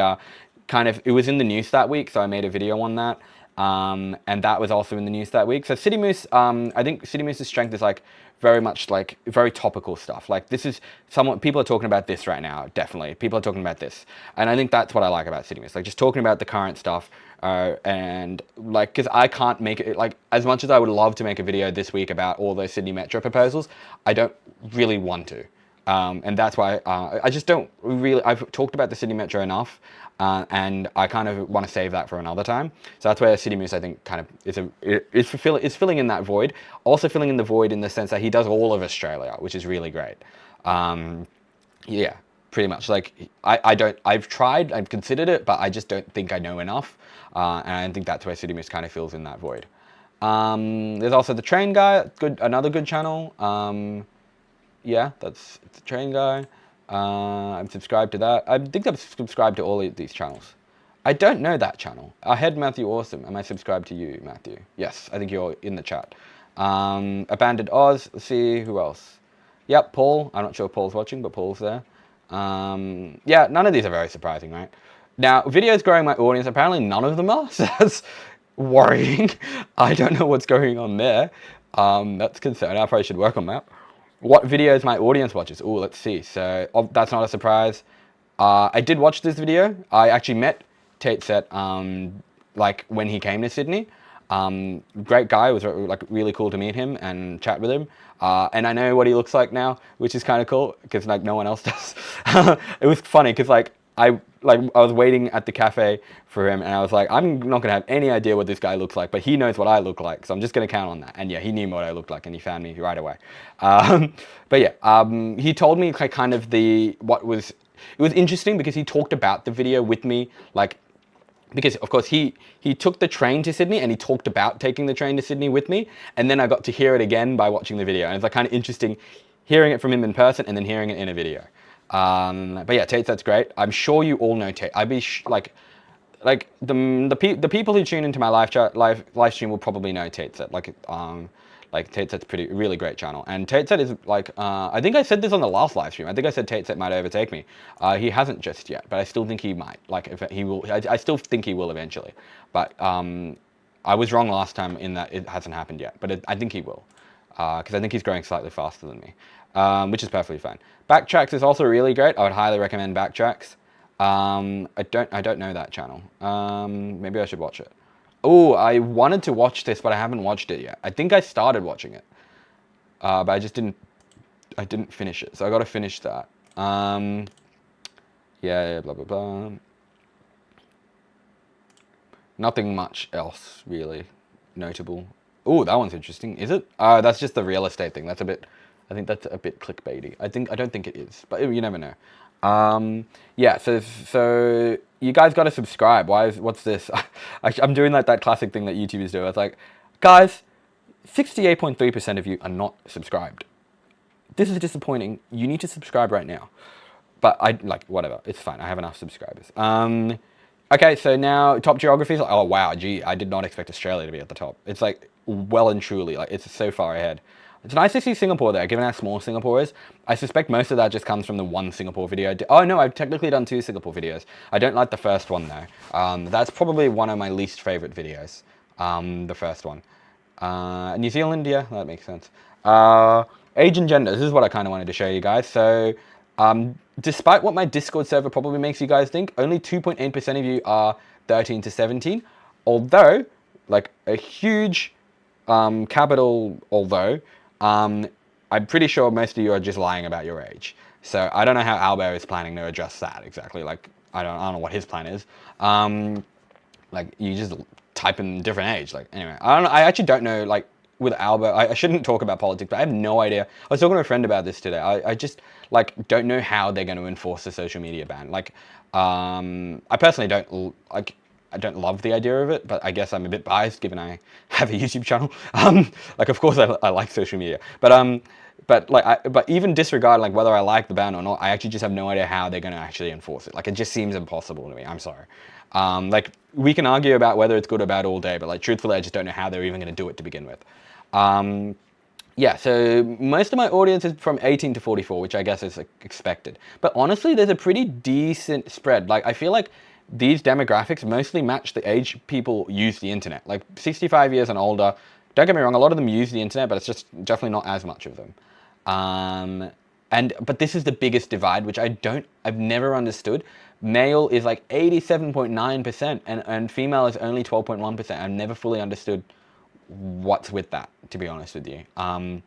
it was in the news that week, so I made a video on that. And that was also in the news that week. So City Moose, I think City Moose's strength is like very much like very topical stuff. Like this is somewhat, people are talking about this right now, definitely. People are talking about this. And I think that's what I like about City Moose, like just talking about the current stuff. And like, cause I can't make it, like as much as I would love to make a video this week about all those Sydney Metro proposals, I don't really want to. And that's why I just don't really, I've talked about the Sydney Metro enough, and I kind of want to save that for another time. So that's where City Moose, I think, kind of is filling in that void. Also filling in the void in the sense that he does all of Australia, which is really great. Yeah, pretty much. Like I've tried, I've considered it, but I just don't think I know enough. And I think that's where City Moose kind of fills in that void. There's also the Train Guy, another good channel. Yeah, it's the Train Guy. I'm subscribed to that. I think I'm subscribed to all of these channels. I don't know that channel. Head Matthew Awesome. Am I subscribed to you, Matthew? Yes, I think you're in the chat. Abandoned Oz. Let's see, who else? Yep, Paul. I'm not sure if Paul's watching, but Paul's there. Yeah, none of these are very surprising, right? Now, videos growing my audience, apparently none of them are, so that's worrying. I don't know what's going on there. That's concerning. I probably should work on that. What videos my audience watches? Oh, let's see. So that's not a surprise. I did watch this video. I actually met Tate Set like when he came to Sydney. Great guy. It was like really cool to meet him and chat with him. And I know what he looks like now, which is kind of cool because like no one else does. It was funny because I was waiting at the cafe for him and I was like, I'm not gonna have any idea what this guy looks like, but he knows what I look like, so I'm just gonna count on that. And yeah, he knew what I looked like and he found me right away. But yeah, he told me like kind of it was interesting because he talked about the video with me, like, because of course he took the train to Sydney and he talked about taking the train to Sydney with me, and then I got to hear it again by watching the video, and it's like kind of interesting hearing it from him in person and then hearing it in a video. But yeah, Tate, that's great. I'm sure you all know Tate. I'd be like the people who tune into my live stream will probably know Tate Set. Like Tate Set's really great channel. And Tate Set is like, I think I said this on the last live stream. I think I said Tate Set might overtake me. He hasn't just yet, but I still think he might. Like if he will, I still think he will eventually. But I was wrong last time in that it hasn't happened yet. But I think he will, because I think he's growing slightly faster than me. Which is perfectly fine. Backtracks is also really great. I would highly recommend Backtracks. I don't know that channel. Maybe I should watch it. Oh, I wanted to watch this, but I haven't watched it yet. I think I started watching it, but I just didn't finish it. So I got to finish that. Yeah, blah blah blah. Nothing much else really notable. Oh, that one's interesting. Is it? That's just the real estate thing. I think that's a bit clickbaity. I don't think it is, but you never know. Yeah, so you guys got to subscribe. What's this? I'm doing like that classic thing that YouTubers do. It's like, guys, 68.3% of you are not subscribed. This is disappointing. You need to subscribe right now. But whatever. It's fine. I have enough subscribers. Okay, so now top geographies. Oh wow, gee, I did not expect Australia to be at the top. It's like well and truly, like it's so far ahead. It's nice to see Singapore there, given how small Singapore is. I suspect most of that just comes from the one Singapore video. Oh no, I've technically done 2 Singapore videos. I don't like the first one though. That's probably one of my least favorite videos. The first one. New Zealand, yeah, that makes sense. Age and gender, this is what I kind of wanted to show you guys. So, despite what my Discord server probably makes you guys think, only 2.8% of you are 13 to 17. Although, like a huge capital although, I'm pretty sure most of you are just lying about your age. So I don't know how Albert is planning to address that exactly. Like, I don't know what his plan is. Like, you just type in different age. Like, anyway, I actually don't know, like, with Albert, I shouldn't talk about politics, but I have no idea. I was talking to a friend about this today. I just like don't know how they're going to enforce the social media ban. Like, I personally don't like. I don't love the idea of it, but I guess I'm a bit biased given I have a YouTube channel. Like, of course, I like social media, but even disregard like whether I like the ban or not, I actually just have no idea how they're going to actually enforce it. Like, it just seems impossible to me. I'm sorry. Like, we can argue about whether it's good or bad all day, but like, truthfully, I just don't know how they're even going to do it to begin with. Yeah, so most of my audience is from 18 to 44, which I guess is expected. But honestly, there's a pretty decent spread. Like, I feel like these demographics mostly match the age people use the internet. Like 65 years and older, don't get me wrong, a lot of them use the internet, but it's just definitely not as much of them. But this is the biggest divide, which I've never understood. Male is like 87.9% and female is only 12.1%. I've never fully understood what's with that, to be honest with you. I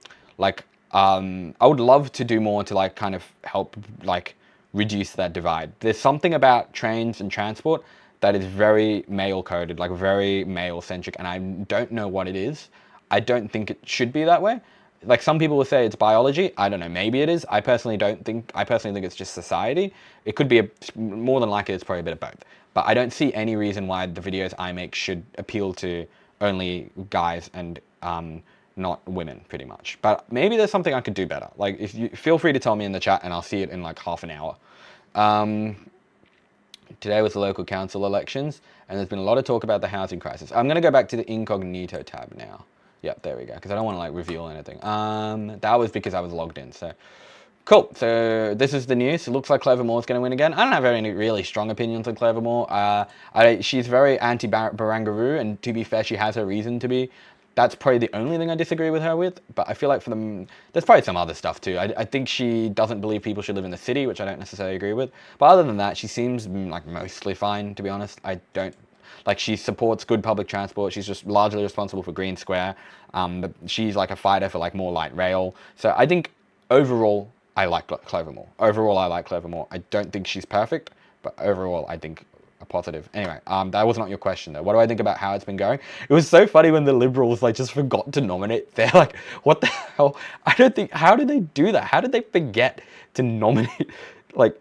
would love to do more to like kind of help like reduce that divide. There's something about trains and transport that is very male coded, like very male centric, and I don't know what it is. I don't think it should be that way. Like, some people will say it's biology. I don't know, maybe it is. I personally think it's just society. It could be more than likely it's probably a bit of both. But I don't see any reason why the videos I make should appeal to only guys and not women, pretty much. But maybe there's something I could do better. Like, if you feel free to tell me in the chat, and I'll see it in like half an hour. Today was the local council elections, and there's been a lot of talk about the housing crisis. I'm going to go back to the incognito tab now. Yep, there we go, because I don't want to like reveal anything. That was because I was logged in, so cool. So this is the news. It looks like Clover Moore's going to win again. I don't have any really strong opinions on Clover Moore. She's very anti-Barangaroo, and to be fair, she has her reason to be. That's probably the only thing I disagree with her with, but I feel like there's probably some other stuff too. I think she doesn't believe people should live in the city, which I don't necessarily agree with. But other than that, she seems like mostly fine, to be honest. Like, she supports good public transport. She's just largely responsible for Green Square. But she's like a fighter for like more light rail. So I think overall, I like Clover Moore. I don't think she's perfect, but overall, I think a positive. Anyway, that was not your question though. What do I think about how it's been going? It was so funny when the Liberals like just forgot to nominate. They're like, what the hell? How did they do that? How did they forget to nominate like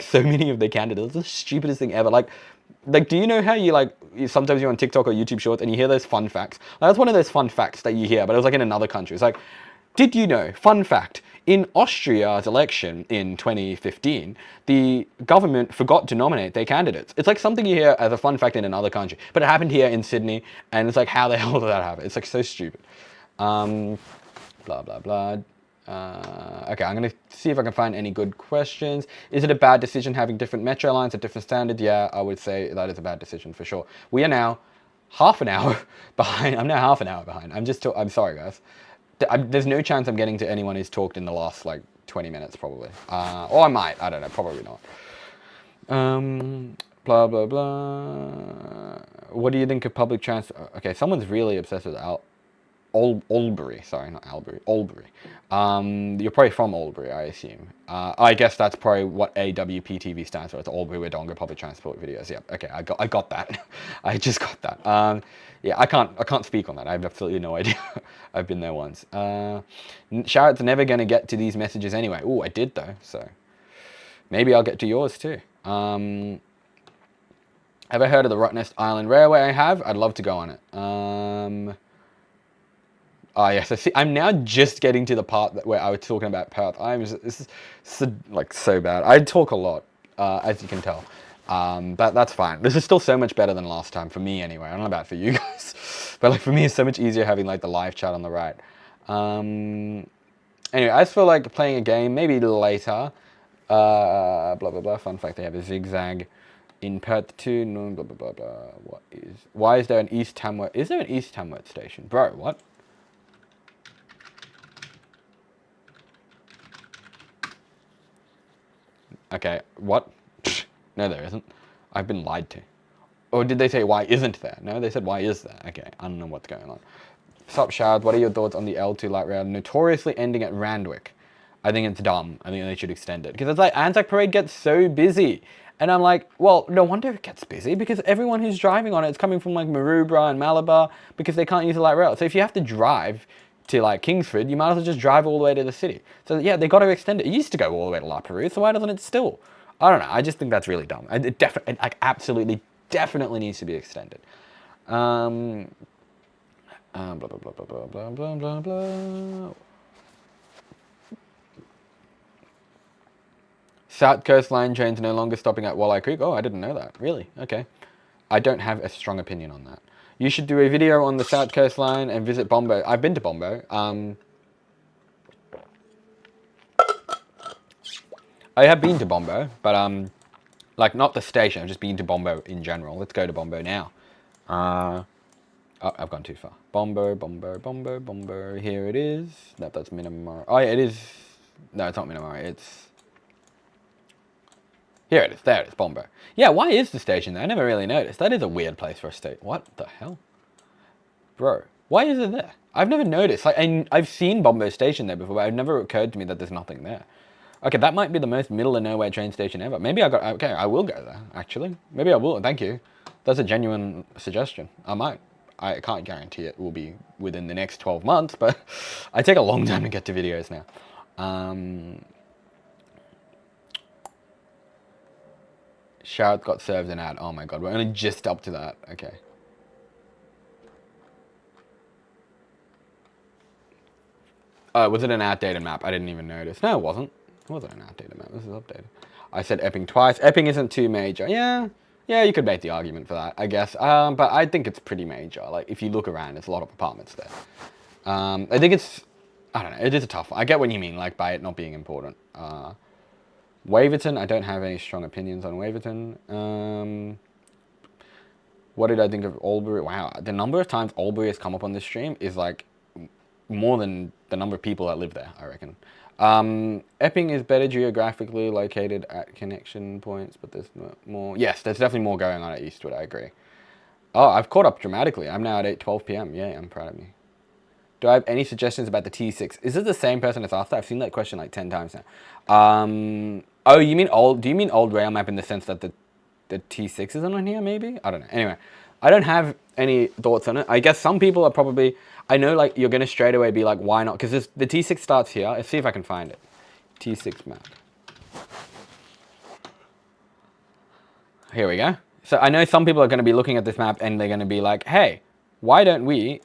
so many of their candidates? It's the stupidest thing ever. Like, do you know how sometimes you're on TikTok or YouTube Shorts and you hear those fun facts? Like, that's one of those fun facts that you hear, but it was like in another country. It's like, did you know, fun fact, in Austria's election in 2015, the government forgot to nominate their candidates. It's like something you hear as a fun fact in another country, but it happened here in Sydney, and it's like, how the hell did that happen? It's like so stupid. Blah, blah, blah. Okay, I'm going to see if I can find any good questions. Is it a bad decision having different metro lines at different standards? Yeah, I would say that is a bad decision for sure. We are now half an hour behind. I'm now half an hour behind. I'm sorry, guys. There's no chance I'm getting to anyone who's talked in the last like 20 minutes probably. Or I might, I don't know, probably not. Blah, blah, blah. What do you think of public transport? Okay, someone's really obsessed with Albury, sorry, not Albury, Albury. You're probably from Albury, I assume. I guess that's probably what AWPTV stands for. It's Albury Wodonga Public Transport Videos. Yeah, okay, I got that. I just got that. Yeah, I can't speak on that. I have absolutely no idea. I've been there once. Sharrett's never going to get to these messages anyway. Oh, I did though, so maybe I'll get to yours too. Have I heard of the Rottnest Island Railway? I have. I'd love to go on it. Oh yes, I see. I'm now just getting to the part where I was talking about Perth. This is so bad. I talk a lot, as you can tell. But that's fine. This is still so much better than last time, for me anyway. I don't know about for you guys. But like for me, it's so much easier having like the live chat on the right. Anyway, I just feel like playing a game, maybe later. Blah, blah, blah. Fun fact, they have a zigzag in Perth too. No, blah, blah, blah, blah. Why is there an East Tamworth? Is there an East Tamworth station? Bro, what? Okay, what? No, there isn't. I've been lied to. Or did they say, why isn't there? No, they said, why is there? Okay, I don't know what's going on. Sup, Shard, what are your thoughts on the L2 light rail notoriously ending at Randwick? I think it's dumb. I think they should extend it. Because it's like, Anzac Parade gets so busy. And I'm like, well, no wonder it gets busy, because everyone who's driving on it is coming from like Maroubra and Malabar, because they can't use the light rail. So if you have to drive to like Kingsford, you might as well just drive all the way to the city. So yeah, they got to extend it. It used to go all the way to La Perouse, so why doesn't it still? I don't know. I just think that's really dumb. It definitely, like, absolutely, definitely needs to be extended. Blah blah blah blah blah blah blah blah blah. South Coast Line trains no longer stopping at Walleye Creek. Oh, I didn't know that. Really? Okay. I don't have a strong opinion on that. You should do a video on the South Coast Line and visit Bombo. I've been to Bombo. I have been to Bombo, but like not the station. I've just been to Bombo in general. Let's go to Bombo now. Oh, I've gone too far. Bombo, Bombo, Bombo, Bombo. Here it is. No, that's Minamari. Oh yeah, it is. No, it's not Minamari. It's... Here it is. There it is. Bombo. Yeah, why is the station there? I never really noticed. That is a weird place for a station. What the hell? Bro, why is it there? I've never noticed. Like, I've seen Bombo Station there before, but it never occurred to me that there's nothing there. Okay, that might be the most middle of nowhere train station ever. Maybe I got... Okay, I will go there, actually. Maybe I will. Thank you. That's a genuine suggestion. I might. I can't guarantee it will be within the next 12 months, but I take a long time to get to videos now. Shout got served an ad. Oh my god, we're only just up to that. Okay. Was it an outdated map? I didn't even notice. No, it wasn't. It wasn't an outdated map. This is updated. I said Epping twice. Epping isn't too major. Yeah, you could make the argument for that, I guess. But I think it's pretty major. Like, if you look around, there's a lot of apartments there. I think it's... I don't know. It is a tough one. I get what you mean, like, by it not being important. Waverton, I don't have any strong opinions on Waverton. What did I think of Albury? Wow, the number of times Albury has come up on this stream is like more than the number of people that live there, I reckon. Epping is better geographically located at connection points, but there's more. Yes, there's definitely more going on at Eastwood, I agree. Oh, I've caught up dramatically. I'm now at 8:12 p.m. Yeah, I'm proud of me. Do I have any suggestions about the T6? Is it the same person as asked that? I've seen that question like 10 times now. Oh, you mean old? Do you mean old rail map in the sense that the T6 isn't on here? Maybe, I don't know. Anyway, I don't have any thoughts on it. I guess some people are probably. I know, like, you're gonna straight away be like, why not? Because the T6 starts here. Let's see if I can find it. T6 map. Here we go. So I know some people are going to be looking at this map and they're going to be like, hey, why don't we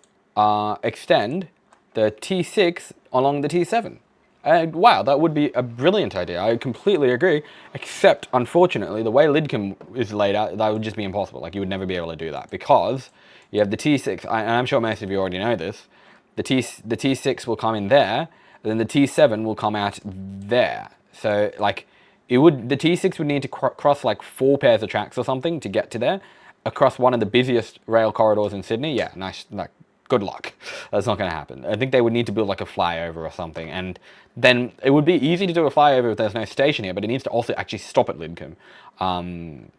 extend the T6 along the T7? And wow, that would be a brilliant idea. I completely agree. Except, unfortunately, the way Lidcombe is laid out, that would just be impossible. Like, you would never be able to do that because you have the T6, and I'm sure most of you already know this. The T6 will come in there, and then the T7 will come out there. So, like, the T6 would need to cross like 4 pairs of tracks or something to get to there, across one of the busiest rail corridors in Sydney. Yeah, nice. Like, good luck. That's not going to happen. I think they would need to build like a flyover or something, and then it would be easy to do a flyover if there's no station here, but it needs to also actually stop at Lidcombe.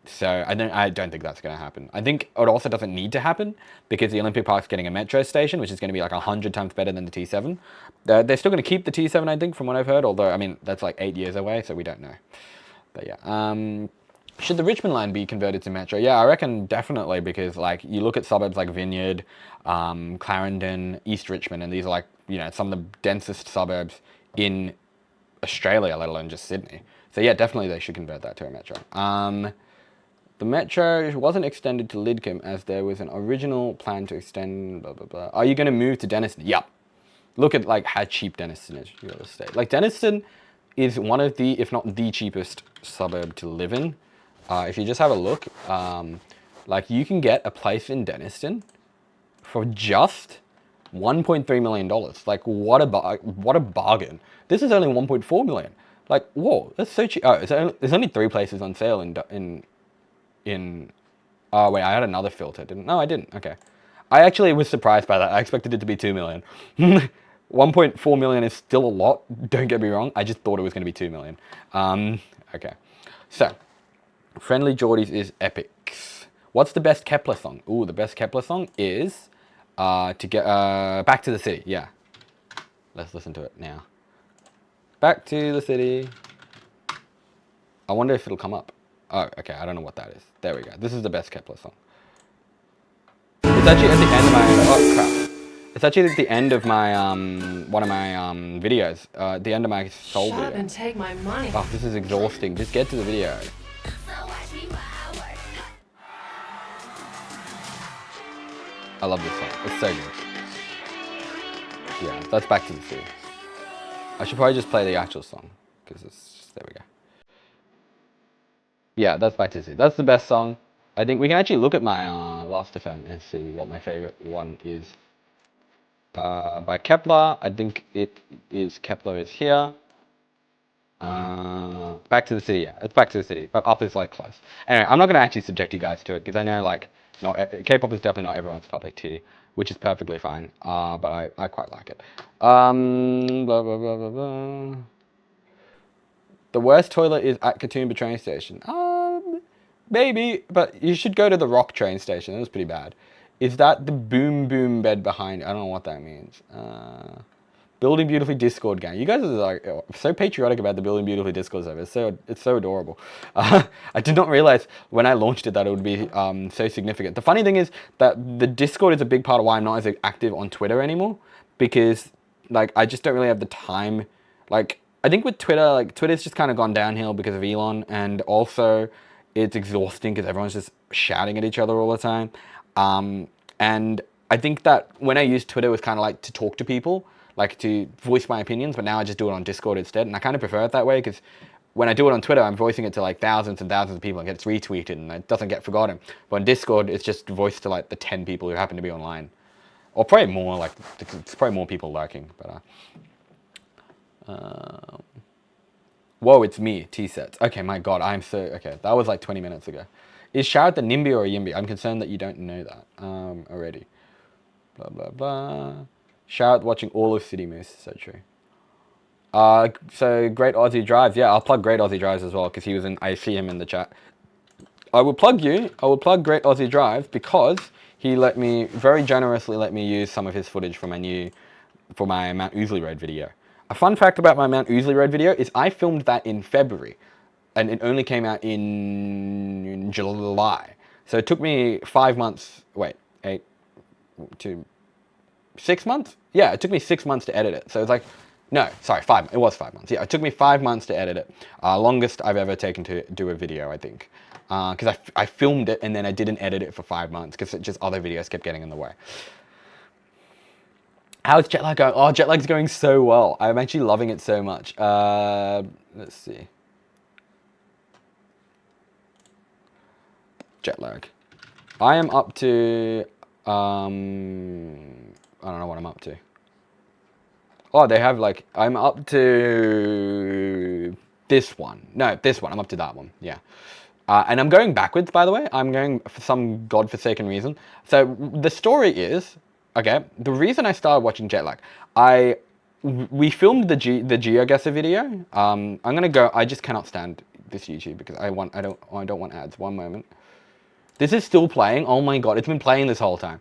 So I don't think that's going to happen. I think it also doesn't need to happen because the Olympic Park's getting a metro station, which is going to be like 100 times better than the T7. They're still going to keep the T7, I think, from what I've heard, although, I mean, that's like 8 years away, so we don't know. But yeah. Should the Richmond line be converted to metro? Yeah, I reckon definitely, because like you look at suburbs like Vineyard, Clarendon, East Richmond, and these are like, you know, some of the densest suburbs in Australia, let alone just Sydney. So yeah, definitely they should convert that to a metro. The metro wasn't extended to Lidcombe as there was an original plan to extend blah blah blah. Are you going to move to Denniston? Yep. Look at like how cheap Denniston is, real estate. Like Denniston is one of the, if not the cheapest suburb to live in. If you just have a look, like you can get a place in Denniston for just $1.3 million. Like what a bargain. This is only 1.4 million. Like, whoa, that's so cheap. Oh, there's only 3 places on sale in oh wait, I had another filter, didn't? No, I didn't. Okay. I actually was surprised by that. I expected it to be 2 million. 1.4 million is still a lot. Don't get me wrong. I just thought it was going to be 2 million. Okay. So, Friendly Geordies is Epics. What's the best Kepler song? Ooh, the best Kepler song is to get Back to the City. Yeah. Let's listen to it now. Back to the City. I wonder if it'll come up. Oh, okay, I don't know what that is. There we go. This is the best Kepler song. It's actually at the end of my, oh crap. It's actually at the end of my, one of my videos. The end of my soul Shut up video. and take my money. Oh, this is exhausting. Just get to the video. I love this song. It's so good. Yeah, that's Back to the Sea. I should probably just play the actual song, because it's just, there we go. Yeah, that's Back to the Sea. That's the best song. I think we can actually look at my Last FM and see what my favorite one is. By Kepler, I think it is Kepler is here. Back to the City, yeah, it's Back to the City, but Up is like close. Anyway, I'm not going to actually subject you guys to it, because I know like, not K-pop is definitely not everyone's cup of tea, which is perfectly fine, but I quite like it. Blah, blah, blah, blah, blah. The worst toilet is at Katoomba train station. Maybe, but you should go to the Rock train station. That was pretty bad. Is that the boom boom bed behind? I don't know what that means. Building Beautifully Discord gang. You guys are like so patriotic about the Building Beautifully Discord server. It's so adorable. I did not realize when I launched it that it would be so significant. The funny thing is that the Discord is a big part of why I'm not as active on Twitter anymore, because like I just don't really have the time. Like I think with Twitter, like Twitter's just kind of gone downhill because of Elon, and also it's exhausting because everyone's just shouting at each other all the time. And I think that when I used Twitter, it was kind of like to talk to people, like to voice my opinions, but now I just do it on Discord instead. And I kind of prefer it that way, because when I do it on Twitter, I'm voicing it to like thousands and thousands of people and it gets retweeted and it doesn't get forgotten. But on Discord, it's just voiced to like the 10 people who happen to be online. Or probably more, like, it's probably more people lurking, but whoa, it's me, T-sets. Okay, my God, okay, that was like 20 minutes ago. Is Shout the NIMBY or a YIMBY? I'm concerned that you don't know that already. Blah, blah, blah. Shout watching all of City Moose, so true. So Great Aussie Drives, yeah, I'll plug Great Aussie Drives as well, because I see him in the chat. I will plug Great Aussie Drives because he very generously let me use some of his footage for my Mount Ousley Road video. A fun fact about my Mount Ousley Road video is I filmed that in February, and it only came out in July. So it took me 5 months, 6 months? Yeah, it took me 6 months to edit it. So it's like, no, sorry, 5, it was 5 months. Yeah, it took me 5 months to edit it. Longest I've ever taken to do a video, I think. Because I filmed it and then I didn't edit it for 5 months because just other videos kept getting in the way. How's jet lag going? Oh, jet lag's going so well. I'm actually loving it so much. Let's see. Jet lag. I am up to, I don't know what I'm up to. Oh, they have like, I'm up to this one. No, this one. I'm up to that one. Yeah. And I'm going backwards, by the way. I'm going for some godforsaken reason. So the story is, okay, the reason I started watching jet lag, we filmed the GeoGuessr video. I'm gonna go. I just cannot stand this YouTube because I don't want ads. One moment. This is still playing. Oh my God, it's been playing this whole time.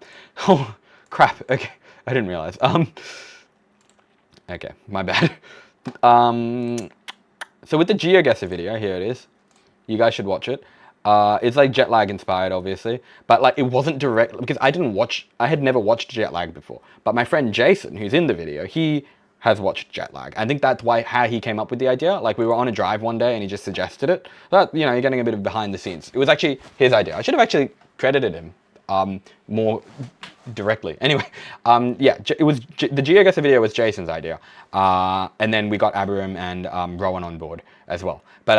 Oh crap. Okay, I didn't realize. Okay, my bad. So with the GeoGuessr video, here it is. You guys should watch it. It's like jet lag inspired, obviously, but like it wasn't direct because I had never watched jet lag before. But my friend Jason, who's in the video, he has watched jet lag. I think that's how he came up with the idea. Like we were on a drive one day and he just suggested it. But you know, you're getting a bit of behind the scenes. It was actually his idea. I should have actually credited him more directly. Anyway, yeah, it was the GeoGuessr video was Jason's idea, and then we got Abiram and Rowan on board as well. But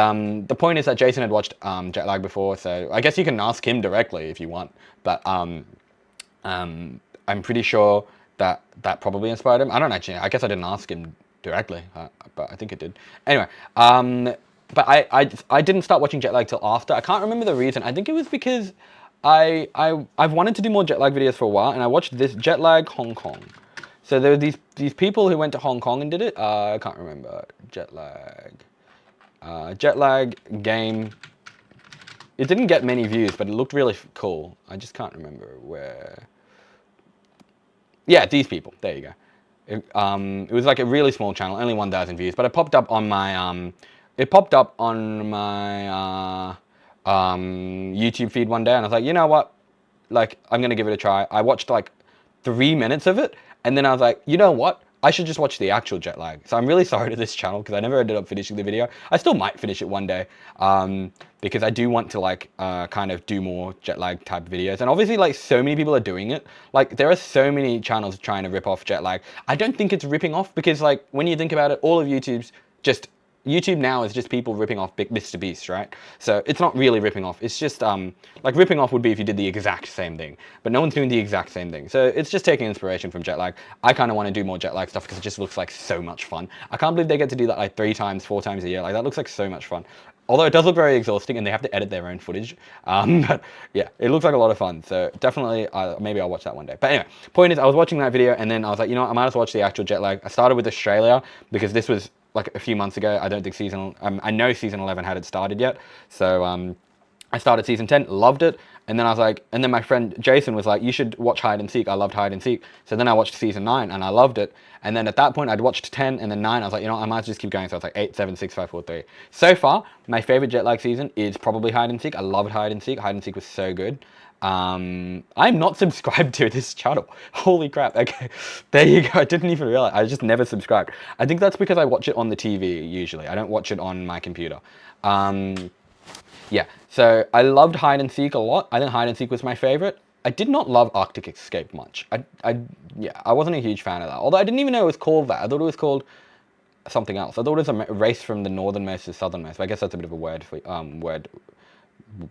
the point is that Jason had watched jet lag before, so I guess you can ask him directly if you want. But I'm pretty sure that probably inspired him. I don't actually. I guess I didn't ask him directly, but I think it did. Anyway, but I didn't start watching jet lag till after. I can't remember the reason. I think it was because I've wanted to do more jet lag videos for a while, and I watched this jet lag Hong Kong. So there were these people who went to Hong Kong and did it. I can't remember jet lag game. It didn't get many views, but it looked really cool. I just can't remember where. Yeah, these people. There you go. It was like a really small channel, only 1,000 views, but it popped up on my YouTube feed one day, and I was like, you know what? Like, I'm gonna give it a try. I watched like 3 minutes of it, and then I was like, you know what? I should just watch the actual jet lag. So I'm really sorry to this channel because I never ended up finishing the video. I still might finish it one day, because I do want to like kind of do more jet lag type videos. And obviously, like, so many people are doing it. Like, there are so many channels trying to rip off jet lag. I don't think it's ripping off because, like, when you think about it, all of YouTube's just YouTube now is just people ripping off Big Mr. Beast, right? So it's not really ripping off. It's just like ripping off would be if you did the exact same thing, but no one's doing the exact same thing. So it's just taking inspiration from jet lag. I kind of want to do more jet lag stuff because it just looks like so much fun. I can't believe they get to do that like 3 times, 4 times a year. Like, that looks like so much fun. Although it does look very exhausting and they have to edit their own footage. But yeah, it looks like a lot of fun. So definitely, maybe I'll watch that one day. But anyway, point is, I was watching that video and then I was like, you know what, I might as well watch the actual jet lag. I started with Australia because this was like a few months ago. I don't think I know season 11 hadn't started yet. So I started season 10, loved it. And then I was like, and then my friend Jason was like, you should watch Hide and Seek. I loved Hide and Seek. So then I watched season 9 and I loved it. And then at that point I'd watched 10 and then 9. I was like, you know, I might just keep going. So I was like 8, 7, 6, 5, 4, 3. So far, my favorite jet lag season is probably Hide and Seek. I loved Hide and Seek. Hide and Seek was so good. I'm not subscribed to this channel. Holy crap. Okay, there you go. I didn't even realize. I just never subscribed. I think that's because I watch it on the TV usually. I don't watch it on my computer. Yeah, so I loved Hide and Seek a lot. I think Hide and Seek was my favorite. I did not love Arctic Escape much. I wasn't a huge fan of that. Although I didn't even know it was called that. I thought it was called something else. I thought it was a race from the northernmost to the southernmost. But I guess that's a bit of a word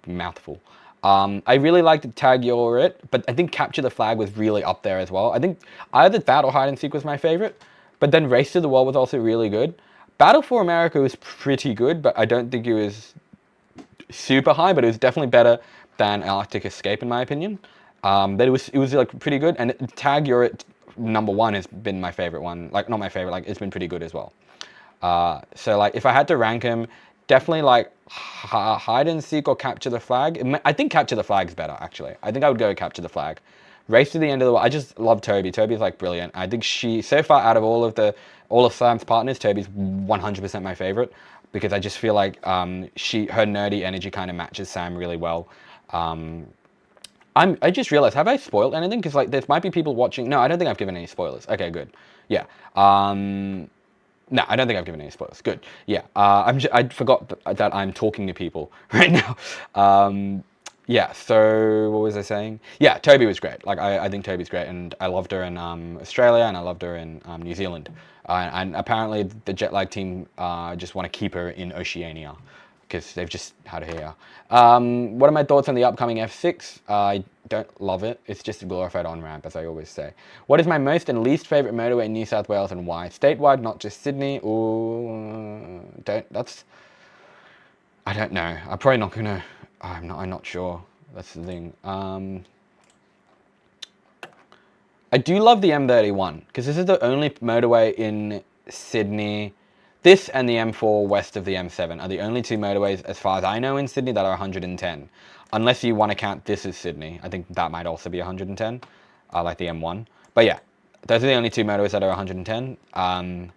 mouthful. I really liked Tag You're It, but I think Capture the Flag was really up there as well. I think either that or Hide and Seek was my favorite, but then Race to the World was also really good. Battle for America was pretty good, but I don't think it was super high, but it was definitely better than Arctic Escape in my opinion. But it was like pretty good, and Tag You're It #1 has been my favorite one. Like, not my favorite, like, it's been pretty good as well. So like, if I had to rank them, definitely like Hide and Seek or Capture the Flag. I think Capture the Flag's better, actually. I think I would go Capture the Flag. Race to the End of the World. I just love Toby. Toby's like brilliant. I think so far out of all of Sam's partners, Toby's 100% my favorite because I just feel like her nerdy energy kind of matches Sam really well. I just realized, have I spoiled anything? Because like, there might be people watching. No, I don't think I've given any spoilers. Okay, good. Yeah. No, I don't think I've given any spoilers. Good. Yeah. I forgot that I'm talking to people right now. Yeah. So what was I saying? Yeah, Toby was great. Like, I think Toby's great, and I loved her in Australia, and I loved her in New Zealand. And apparently the jet lag team just want to keep her in Oceania because they've just had her here. What are my thoughts on the upcoming F6? I don't love it. It's just a glorified on-ramp, as I always say. What is my most and least favourite motorway in New South Wales and why? Statewide, not just Sydney. Ooh, I don't know. I'm probably not gonna. I'm not sure. That's the thing. I do love the M31 because this is the only motorway in Sydney. This and the M4 west of the M7 are the only 2 motorways, as far as I know, in Sydney that are 110. Unless you want to count this as Sydney. I think that might also be 110, like the M1. But yeah, those are the only 2 motorways that are 110. I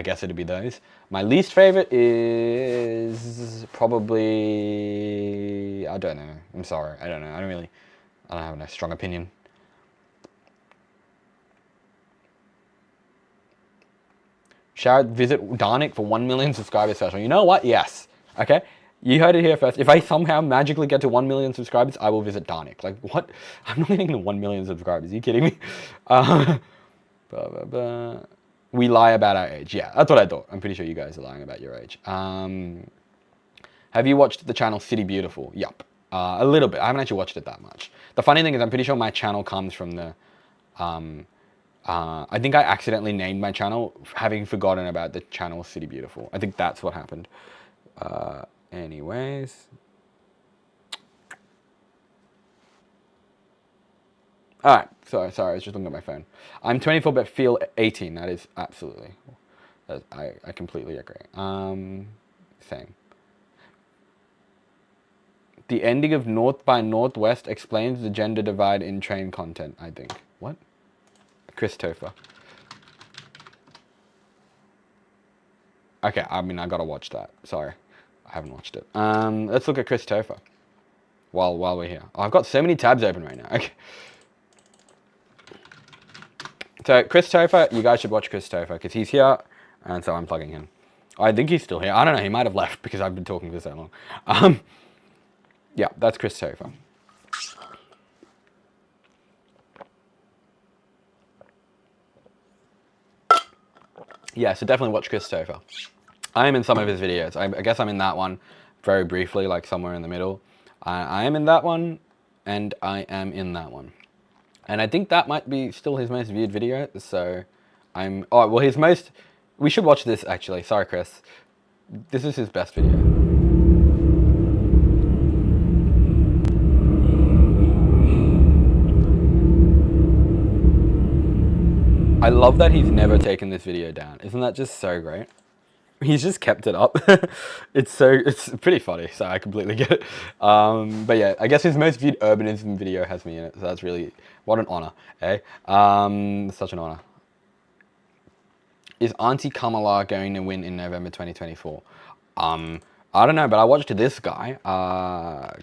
guess it'd be those. My least favorite is probably, I don't know. I'm sorry. I don't know. I don't have a strong opinion. Shout visit Darnik for 1 million subscribers special. You know what? Yes. Okay. You heard it here first. If I somehow magically get to 1 million subscribers, I will visit Darnik. Like, what? I'm not getting to 1 million subscribers. Are you kidding me? We lie about our age. Yeah, that's what I thought. I'm pretty sure you guys are lying about your age. Have you watched the channel City Beautiful? Yup. A little bit. I haven't actually watched it that much. The funny thing is, I'm pretty sure my channel comes from the... I think I accidentally named my channel having forgotten about the channel City Beautiful. I think that's what happened. Anyways. Alright, sorry, I was just looking at my phone. I'm 24 but feel 18. That is absolutely... I completely agree. Same. The ending of North by Northwest explains the gender divide in train content, I think. What? Christopher. Okay, I mean, I gotta watch that. Sorry. I haven't watched it. Let's look at Chris Topher while we're here. Oh, I've got so many tabs open right now. Okay. So Chris Topher, you guys should watch Chris Topher because he's here, and so I'm plugging in. I think he's still here. I don't know. He might have left because I've been talking for so long. Yeah, that's Chris Topher. Yeah, so definitely watch Chris Topher. I am in some of his videos. I guess I'm in that one very briefly, like somewhere in the middle. I am in that one, and I am in that one. And I think that might be still his most viewed video, so oh, well, his most... We should watch this, actually. Sorry, Chris. This is his best video. I love that he's never taken this video down. Isn't that just so great? He's just kept it up. It's pretty funny, so I completely get it. But yeah, I guess his most viewed urbanism video has me in it, so that's really, what an honor, eh? Such an honor. Is Auntie Kamala going to win in November 2024? I don't know, but I watched this guy,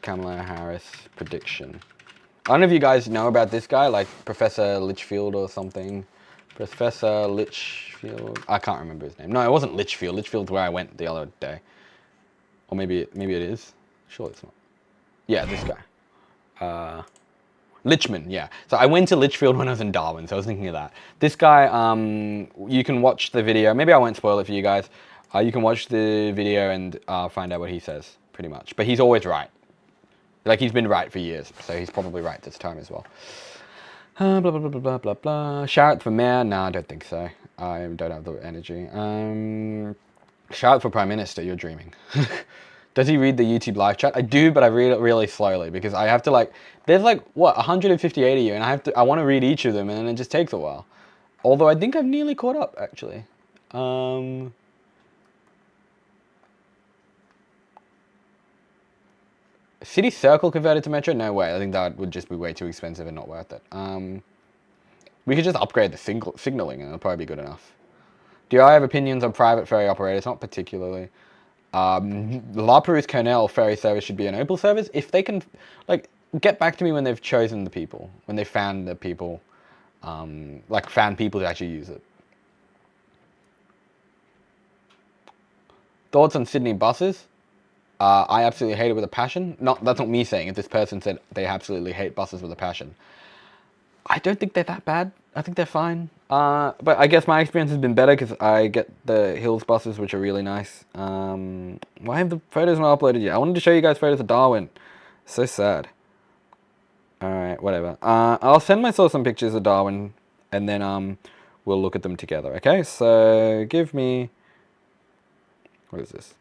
Kamala Harris prediction. I don't know if you guys know about this guy, like Professor Litchfield or something. Professor Litchfield. I can't remember his name. No, it wasn't Litchfield. Litchfield's where I went the other day. Or maybe it is. Sure, it's not. Yeah, this guy. Lichman, yeah. So I went to Litchfield when I was in Darwin, so I was thinking of that. This guy, you can watch the video. Maybe I won't spoil it for you guys. You can watch the video and find out what he says, pretty much. But he's always right. Like, he's been right for years, so he's probably right this time as well. Blah, blah, blah, blah, blah, blah, blah. Shout for mayor? No, I don't think so. I don't have the energy. Shout for prime minister, you're dreaming. Does he read the YouTube live chat? I do, but I read it really slowly because I have to, like, there's like, what, 158 of you, and I want to read each of them, and it just takes a while. Although I think I've nearly caught up, actually. City Circle converted to Metro? No way. I think that would just be way too expensive and not worth it. We could just upgrade the signaling and it'll probably be good enough. Do I have opinions on private ferry operators? Not particularly. La Perouse Cornell ferry service should be an Opal service. If they can, like, get back to me when they've chosen the people. When they've found the people. Like, found people to actually use it. Thoughts on Sydney buses? I absolutely hate it with a passion. That's not me saying it. This person said they absolutely hate buses with a passion. I don't think they're that bad. I think they're fine. But I guess my experience has been better because I get the Hills buses, which are really nice. Why have the photos not uploaded yet? I wanted to show you guys photos of Darwin. So sad. Alright, whatever. I'll send myself some pictures of Darwin and then we'll look at them together. Okay, so give me... What is this?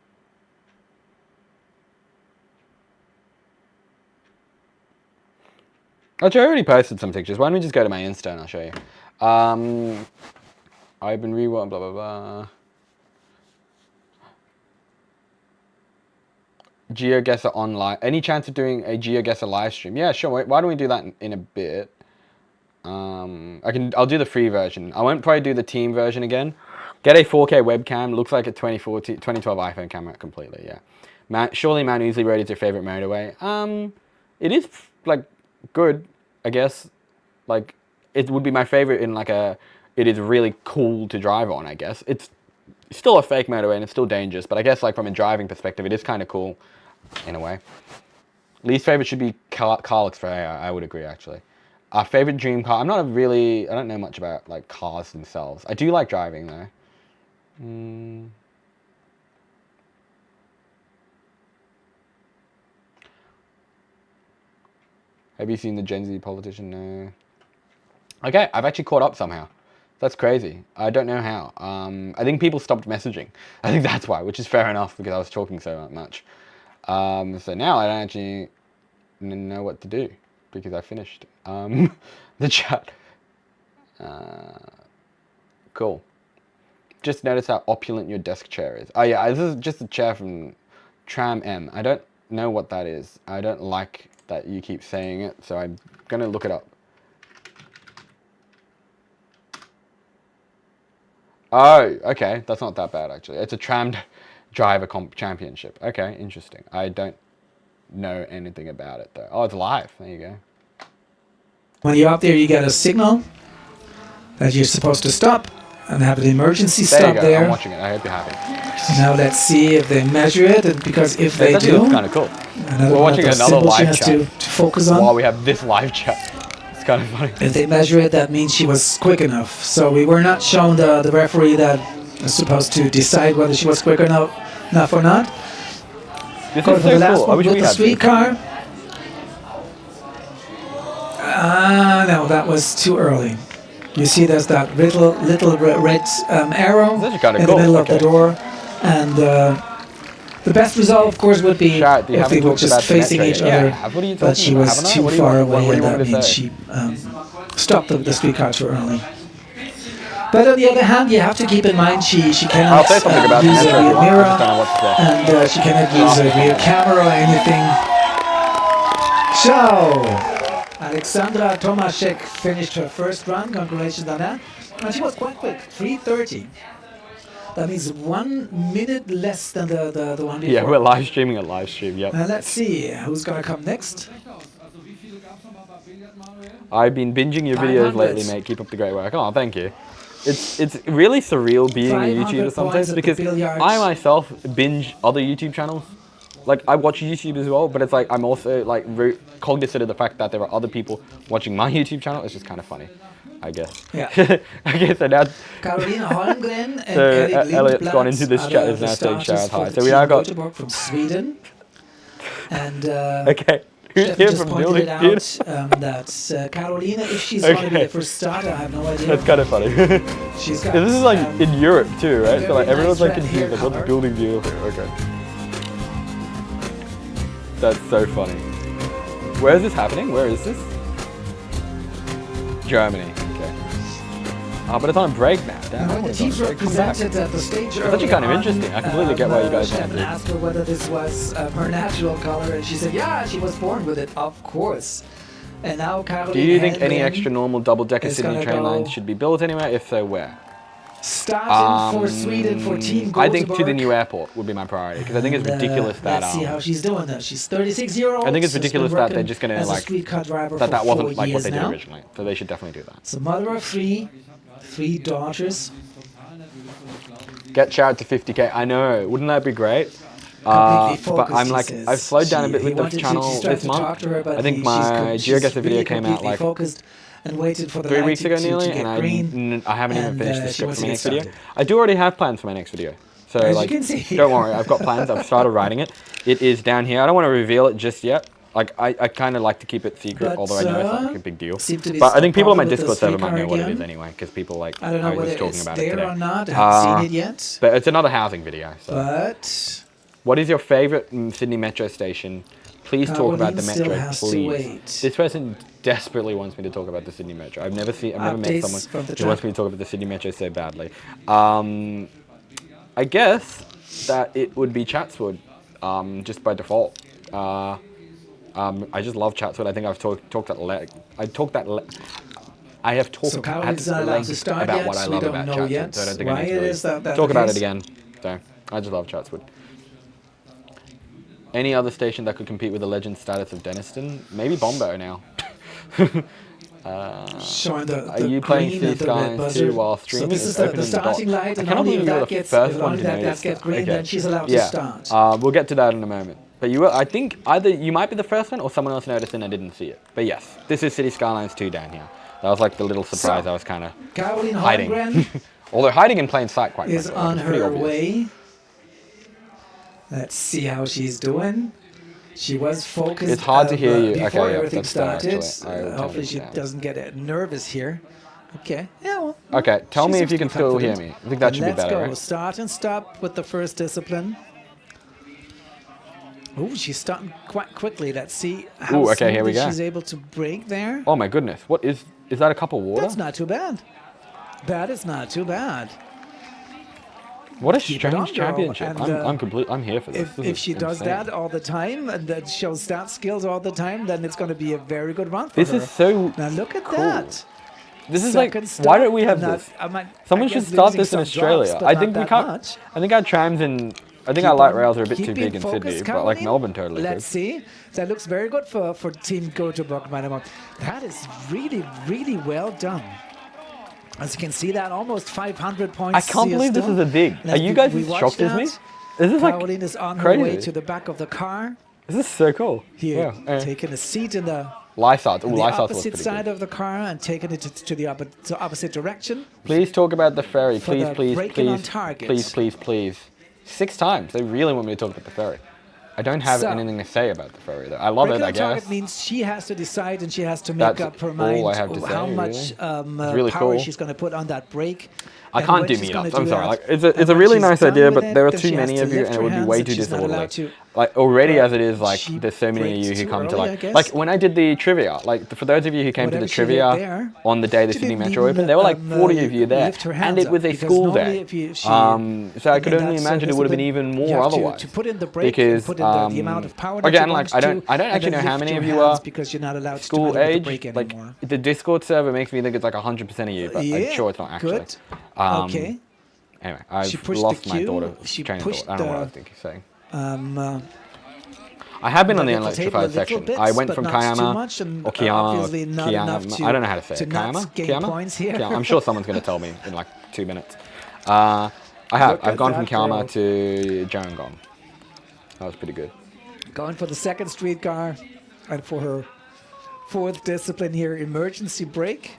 Actually, I already posted some pictures. Why don't we just go to my Insta and I'll show you. I've been blah, blah, blah. GeoGuessr online. Any chance of doing a GeoGuessr live stream? Yeah, sure. Why don't we do that in a bit? I'll do the free version. I won't probably do the team version again. Get a 4K webcam. Looks like a 2012 iPhone camera completely, yeah. Surely Mount Ousley Road is your favorite motorway. It is, like, good, I guess. Like, it would be my favorite in like it is really cool to drive on, I guess. It's still a fake motorway and it's still dangerous, but I guess like from a driving perspective, it is kind of cool in a way. Least favorite should be Carlix for I would agree, actually. Our favorite dream car, I don't know much about like cars themselves. I do like driving though. Have you seen the Gen Z politician? No. Okay, I've actually caught up somehow. That's crazy. I don't know how. I think people stopped messaging. I think that's why, which is fair enough because I was talking so much. So now I don't actually know what to do because I finished the chat. Cool. Just notice how opulent your desk chair is. Oh yeah, this is just a chair from Tram M. I don't know what that is. I don't like that you keep saying it, so I'm gonna look it up. Oh, okay, that's not that bad actually. It's a trammed driver championship. Okay, interesting. I don't know anything about it though. Oh, it's live. There you go. When you're up there, you get a signal that you're supposed to stop and have an emergency There you stop go. there. I'm watching it. I hope you're happy. Now let's see if they measure it, and because if they That's do, kind of cool. another We're one of watching those another symbols she live has chat to focus on. while we have this live chat. It's kind of funny. If they measure it, that means she was quick enough. So we were not shown the referee that was supposed to decide whether she was quick enough or not. This Go is for so the last cool. I one wish with we the had this. streetcar. No, that was too early. You see, there's that little red arrow This is kinda in cool, the middle of the okay. door, and the best result, of course, would be Chat, you if they haven't were talked about just the facing metro each yet. other. Yeah, what are you But she talking about? was Haven't I? too What do you far want- what away, do you and want that me to means say? she stopped the streetcar too early. But on the other hand, you have to keep in mind she I'll cannot say something about the use a metro if rear you want. I mirror, just don't know what to say. and she cannot use a rear camera or anything. So, Alexandra Tomaszek finished her first run. Congratulations on that. And she was quite quick, 3:30. That means 1 minute less than the one before. Yeah, we're live streaming a live stream. Yep. And let's see who's gonna come next. I've been binging your videos 500. lately, mate. Keep up the great work. Oh, thank you. It's really surreal being a 500 YouTuber points sometimes at the because billiards. I myself binge other YouTube channels. Like I watch YouTube as well, but it's like I'm also like cognizant of the fact that there are other people watching my YouTube channel. It's just kind of funny, I guess. Yeah. Okay, so now Caroline Holmgren and So, Erik Elliot's gone Lindblad into this are chat, the is now saying starters shout out for hi. the So we team now got- Göteborg from Sweden. And okay. Who's Stefan here just from pointed building? it Dude? out that Carolina, if she's going to be Okay. the first starter, I have no idea. That's kind of funny. She's got, This is like in Europe too, right? So very like everyone's nice like red hair confused, like what's color. building deal here? Okay. That's so funny. Where is this happening? Where is this? Germany. Okay. Oh, but it's on a break now. Damn. I when the wanna go on teams a were break. Come back. presented at the stage It's actually kind of earlier interesting. I on, completely get why you guys Stefan want to. asked her whether this was her natural color, and she said, yeah, she was born with it, of course. And now Caroline Do you think any Helmgren extra normal double-decker is Sydney gonna train go- lines should be built anywhere? If so, where? starting for Sweden for Team I think to the Göteborg. new airport would be my priority because I think it's And, ridiculous that let's see how she's doing though. She's 36-year-old. I think it's has been ridiculous that they're working just gonna as a like streetcar driver that for wasn't 4 like what years they did now. originally. So they should definitely do that. So mother of three daughters. Get shout to 50k. I know, wouldn't that be great? Completely But focused, I'm he like, says. I've slowed down a bit He with the wanted to- channel she started this to talk month. to her, but I think she's my she's GeoGuessr video really came out completely like focused and waited for the 3 light weeks ago to nearly, get and green. I haven't even and, finished the she script wants for my to next get video. started. I do already have plans for my next video. So As you like, can see. don't worry, I've got plans. I've started writing it. It is down here. I don't want to reveal it just yet. Like I kind of like to keep it secret, But, although I know it's not like a big deal. seem to be But I think people on my stopped Discord with the server might know streetcar what it is again. anyway, because people like I don't know was whether talking it's about it there today. or not. I haven't seen it yet. But it's another housing video. So. But What is your favorite Sydney Metro station? Please talk about the Caroline still Metro, has to please. wait. This person desperately wants me to talk about the Sydney Metro. I've never met Updates someone from the who wants track. me to talk about the Sydney Metro so badly. I guess that it would be Chatswood, just by default. I just love Chatswood. I think I've talked at length. I have talked So at Caroline's not allowed to length start about yet, what I so we love don't about know Chatswood. yet So I don't think why I need to it really is that talk the about case. it again. So I just love Chatswood. Any other station that could compete with the legend status of Denniston? Maybe Bombo now. showing the Are you playing green City and the red Skylines buzzer. 2 while So streaming? this It's is the open in the starting dock. light, I and cannot only believe if you were that the gets, first if one only to that notice gets that. green, Okay. then she's allowed Yeah. to start. We'll get to that in a moment. But I think either you might be the first one or someone else noticed and I didn't see it. But yes, this is City Skylines 2 down here. That was like the little surprise So, I was kind of Caroline hiding. Holmgren Although hiding in plain sight quite is frankly, on it's pretty her obvious. way. Let's see how she's doing. She was focused. It's hard to hear you. Before Okay, yeah, everything that's better, started. actually. I will turn Hopefully it she down. doesn't get nervous here. Okay. Yeah. Well. Okay, tell she me seems if you to can be still hear confident. me. I think that And should be let's better, go. right? Start and stop with the first discipline. Oh, she's starting quite quickly. Let's see how Ooh, okay, here we smoothly go. she's able to break there. Oh my goodness, what is that a cup of water? That's not too bad. That is not too bad. What a Keep it on, strange girl, championship. and, I'm here for this. If, This if is she does insane. that all the time and that shows that skills all the time, then it's going to be a very good run for This her. is so Now look at cool. that. This is Second like, stop, why don't we have not- this? I Someone guess should start losing this in some Australia. drops, but I not think we that can't. much. I think our trams in I think keep our light on rails are a bit too keeping big in focused, Sydney, but like Caroline. Melbourne totally Let's see. That looks very good for Team Göteborg, Dynamo. That is really, really well done. As you can see, that almost 500 points. I can't here believe this still. is a dig. And Are as you we- guys we as watched shocked as me? that, This is like Caroline is on her way crazy. to the back of the car. This is so cool. Here, Yeah. taking a seat in the Lysart. Ooh, the Lysart was opposite pretty side good. of the car and taking it to the opposite direction. Please talk about the ferry. For Please, the please, braking on please, target. please, please, please. 6 times. They really want me to talk about the ferry. I don't have So, anything to say about the ferry though. I love it, Braking I on target guess. means she has to decide and she has to make That's up her all mind I have to how say, much really. It's really power cool. she's going to put on that brake. I and can't when do she's gonna meetups. I'm do sorry. that, Like, it's and a when really she's nice done idea, with but it, there are then too she has many to of you, lift and it her would be hands way and too she's not allowed disorderly. to- Like already but as it is, like she there's so many of you braked who too come to early, I like guess. when I did the trivia, like for those of you who came to Whatever the she did trivia there, on the day the she Sydney didn't Metro even, opened, there were like 40 of you there, lift her and hands it was up, a because school normally day. if you- she- So I could in only that imagine it would have been discipline, even you more have to- otherwise. to put in the brake and Because put in the amount of power that again, you like want I don't to, actually and know then how many lift of your you hands are because you're not allowed to school do it with the age. brake Like anymore. the Discord server makes me think it's like 100% of you, but I'm sure it's not actually. Good. Um, Okay. Anyway, She I've pushed lost the my cue. thought She of train of pushed thought. I don't know what I the- was thinking saying. Um, I have been on the little table a unelectrified little section. bit, I went but from not too Kiama much, and or Kiama. obviously not enough to- I don't know how to say to it. not Kiama? gain Kiama? points here. Kiama. I'm sure someone's going to tell me in like 2 minutes. I have. Look I've at gone from that Kiama girl. to Gerringong. That was pretty good. Going for the second streetcar and for her fourth discipline here, emergency brake.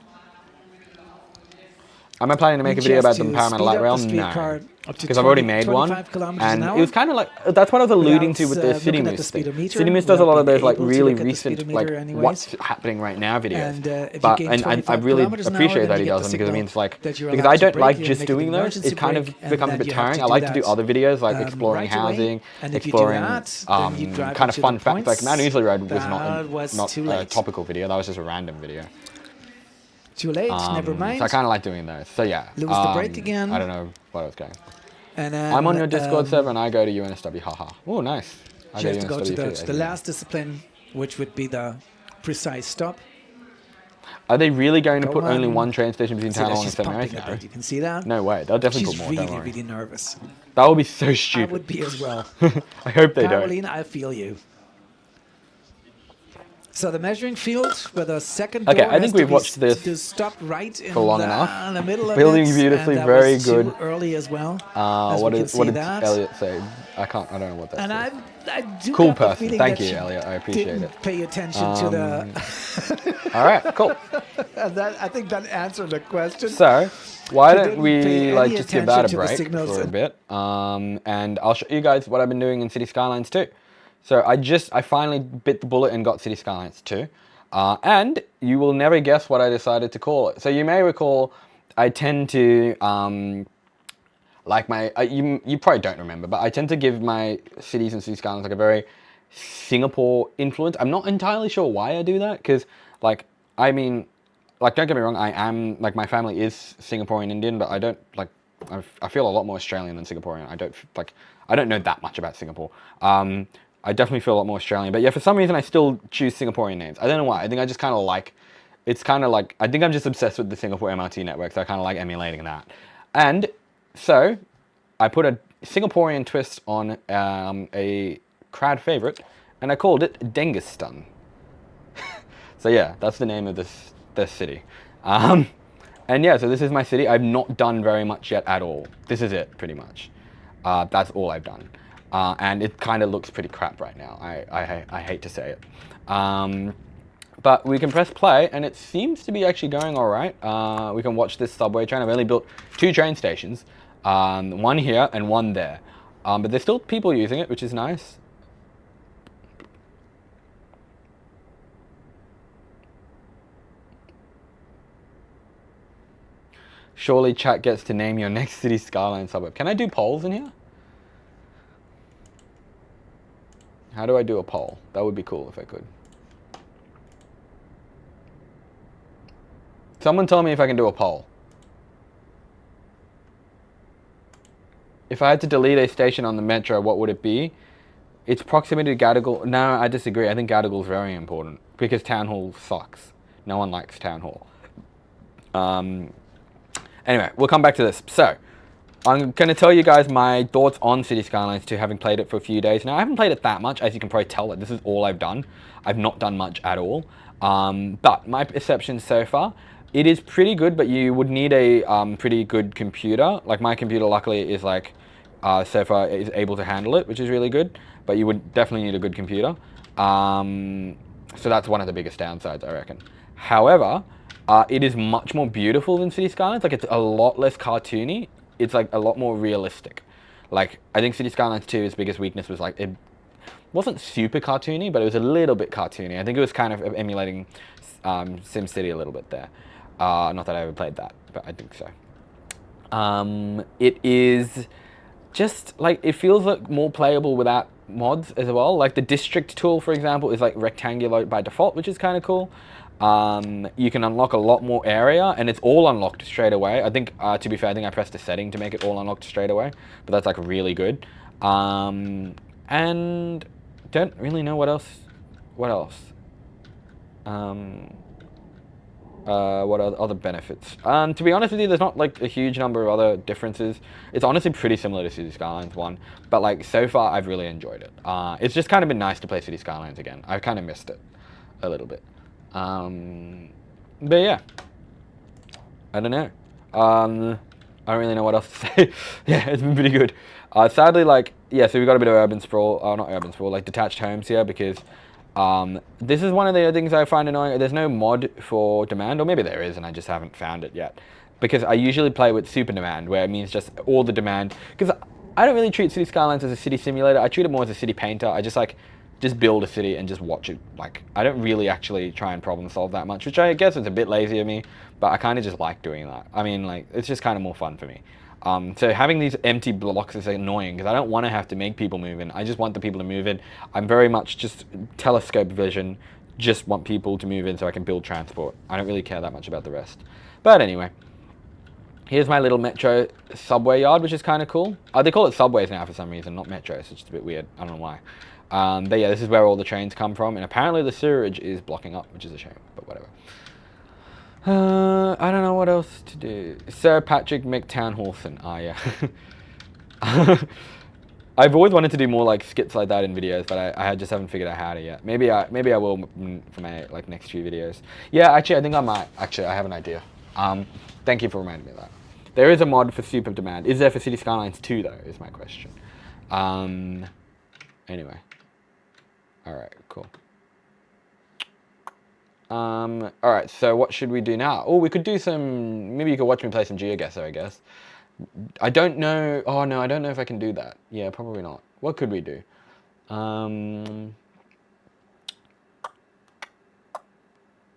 Am I planning to make a She video has about the to Parramatta speed Light up Rail? the streetcar No. up to Because I've already 20 made one. 25 kilometers And an it was hour kind of like, that's what I was alluding without, to with the City looking at Moose the thing. speedometer, City Moose does a lot of without those like being able to really look at the recent, like speedometer anyways. what's happening right now videos. And, if you but gain and I 25 really kilometers an hour, appreciate then that you he get does the them because it signal means like, that you're because allowed I to don't brake, like you just make an doing those. emergency It kind of brake, and becomes a then bit you have tiring. to I do like to do that, other videos like exploring right away. housing, And if you do exploring that, then you drive kind up of to fun the facts. Like points. Mount Ousley Road was That was not too a late. topical video. That was just a random video. Too late, never mind. So I kind of like doing those. So yeah. Lose the brake again. I don't know where I was going. And I'm on your Discord server and I go to UNSW. Haha. Oh, nice. I She has to go to UNSW too, the last discipline, which would be the precise stop. Are they really going to Go put only on. one train station between See that Town Hall and she's St pumping Mary's? a bit. You can see that. No way. They'll definitely She's put more. Don't really, worry. really nervous. That would be so I stupid. would be as well. I hope they don't. Caroline, I feel you. So the measuring field, where the second Okay, door I think has to we've be watched this to stop right in for long the, enough. in the middle of Building it, beautifully, and that very was good. Too early as well. As What we can did see that. Elliot say? I don't know what that And says. I do Cool have the person. feeling Thank that you, she Elliot. I appreciate didn't it. pay attention to the. All right, cool. And that, I think that answered the question. So, why She don't didn't we pay like any just give that a attention to the break signals for a and- bit, and I'll show you guys what I've been doing in City Skylines 2. So I finally bit the bullet and got City Skylines 2, and you will never guess what I decided to call it. So you may recall I tend to like you probably don't remember, but I tend to give my cities and City Skylines like a very Singapore influence. I'm not entirely sure why I do that, because like I mean. Like, don't get me wrong, I am, like, my family is Singaporean Indian, but I don't, like, I feel a lot more Australian than Singaporean. I don't know that much about Singapore. I definitely feel a lot more Australian. But yeah, for some reason, I still choose Singaporean names. I don't know why. I think I just kind of like, it's kind of like, I think I'm just obsessed with the Singapore MRT network, so I kind of like emulating that. And so, I put a Singaporean twist on a crowd favorite, and I called it Dengistan. So yeah, that's the name of this city. And yeah, so this is my city. I've not done very much yet at all. This is it, pretty much. That's all I've done. And it kind of looks pretty crap right now. I hate to say it. But we can press play, and it seems to be actually going all right. We can watch this subway train. I've only built 2 train stations, one here and one there. But there's still people using it, which is nice. Surely chat gets to name your next City Skyline suburb. Can I do polls in here? How do I do a poll? That would be cool if I could. Someone tell me if I can do a poll. If I had to delete a station on the metro, what would it be? Its proximity to Gadigal. No, I disagree. I think Gadigal is very important because Town Hall sucks. No one likes Town Hall. Anyway, we'll come back to this. So, I'm going to tell you guys my thoughts on City Skylines 2, having played it for a few days now. I haven't played it that much, as you can probably tell. Like, this is all I've done. I've not done much at all. But my perception so far, it is pretty good, but you would need a pretty good computer. Like, my computer, luckily, is like, so far, is able to handle it, which is really good. But you would definitely need a good computer. So that's one of the biggest downsides, I reckon. However, it is much more beautiful than City Skylines. Like, it's a lot less cartoony. It's like a lot more realistic. Like, I think City Skylines 2's biggest weakness was like, it wasn't super cartoony, but it was a little bit cartoony. I think it was kind of emulating SimCity a little bit there. Not that I ever played that, but I think so. It is just like, it feels like more playable without mods as well. Like the district tool, for example, is like rectangular by default, which is kind of cool. You can unlock a lot more area, and it's all unlocked straight away. I think, to be fair, I think I pressed a setting to make it all unlocked straight away, but that's like really good. And don't really know what else. What else? What are other benefits? To be honest with you, there's not like a huge number of other differences. It's honestly pretty similar to City Skylines 1, but like so far I've really enjoyed it. It's just kind of been nice to play City Skylines again. I've kind of missed it a little bit. But yeah, I don't know. I don't really know what else to say. Yeah, it's been pretty good. Sadly, like, yeah, so we've got a bit of urban sprawl, not urban sprawl, like detached homes here, because this is one of the things I find annoying. There's no mod for demand, or maybe there is and I just haven't found it yet. Because I usually play with super demand, where it means just all the demand. Because I don't really treat City Skylines as a city simulator. I treat it more as a city painter. I just build a city and just watch it. Like, I don't really actually try and problem solve that much, which I guess is a bit lazy of me, but I kind of just like doing that. I mean, like, it's just kind of more fun for me. So having these empty blocks is annoying, because I don't want to have to make people move in. I just want the people to move in. I'm very much just telescope vision, just want people to move in so I can build transport. I don't really care that much about the rest. But anyway, here's my little metro subway yard, which is kind of cool. They call it subways now for some reason, not metros. It's just a bit weird. I don't know why. But yeah, this is where all the trains come from, and apparently the sewerage is blocking up, which is a shame, but whatever. I don't know what else to do. Sir Patrick McTownhausen. Ah, yeah. I've always wanted to do more like skits like that in videos, but I just haven't figured out how to yet. Maybe I will for my like next few videos. Yeah, actually, I think I might. Actually, I have an idea. Thank you for reminding me of that. There is a mod for Super Demand. Is there for City Skylines 2 though? Is my question. Anyway. All right. Cool. All right. So what should we do now? Oh, we could do some. Maybe you could watch me play some GeoGuessr, I guess. I don't know. Oh no, I don't know if I can do that. Yeah, probably not. What could we do?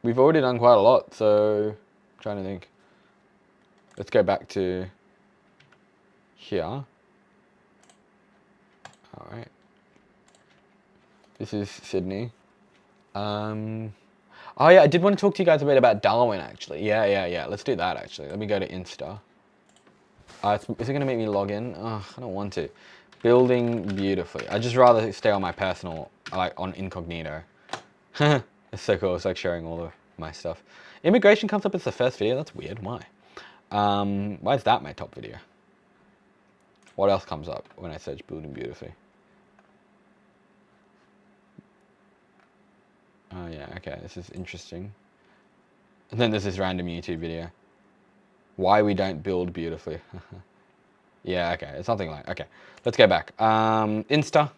We've already done quite a lot, so I'm trying to think. Let's go back to here. All right. This is Sydney. Oh yeah, I did want to talk to you guys a bit about Darwin, actually. Yeah. Let's do that, actually. Let me go to Insta. Is it going to make me log in? Oh, I don't want to. Building beautifully. I'd just rather stay on my personal, like on incognito. It's so cool. It's like sharing all of my stuff. Immigration comes up as the first video. That's weird. Why? Why is that my top video? What else comes up when I search building beautifully? Oh yeah, okay. This is interesting. And then there's this random YouTube video. Why we don't build beautifully. Yeah, okay. It's something like, okay. Let's go back. Insta.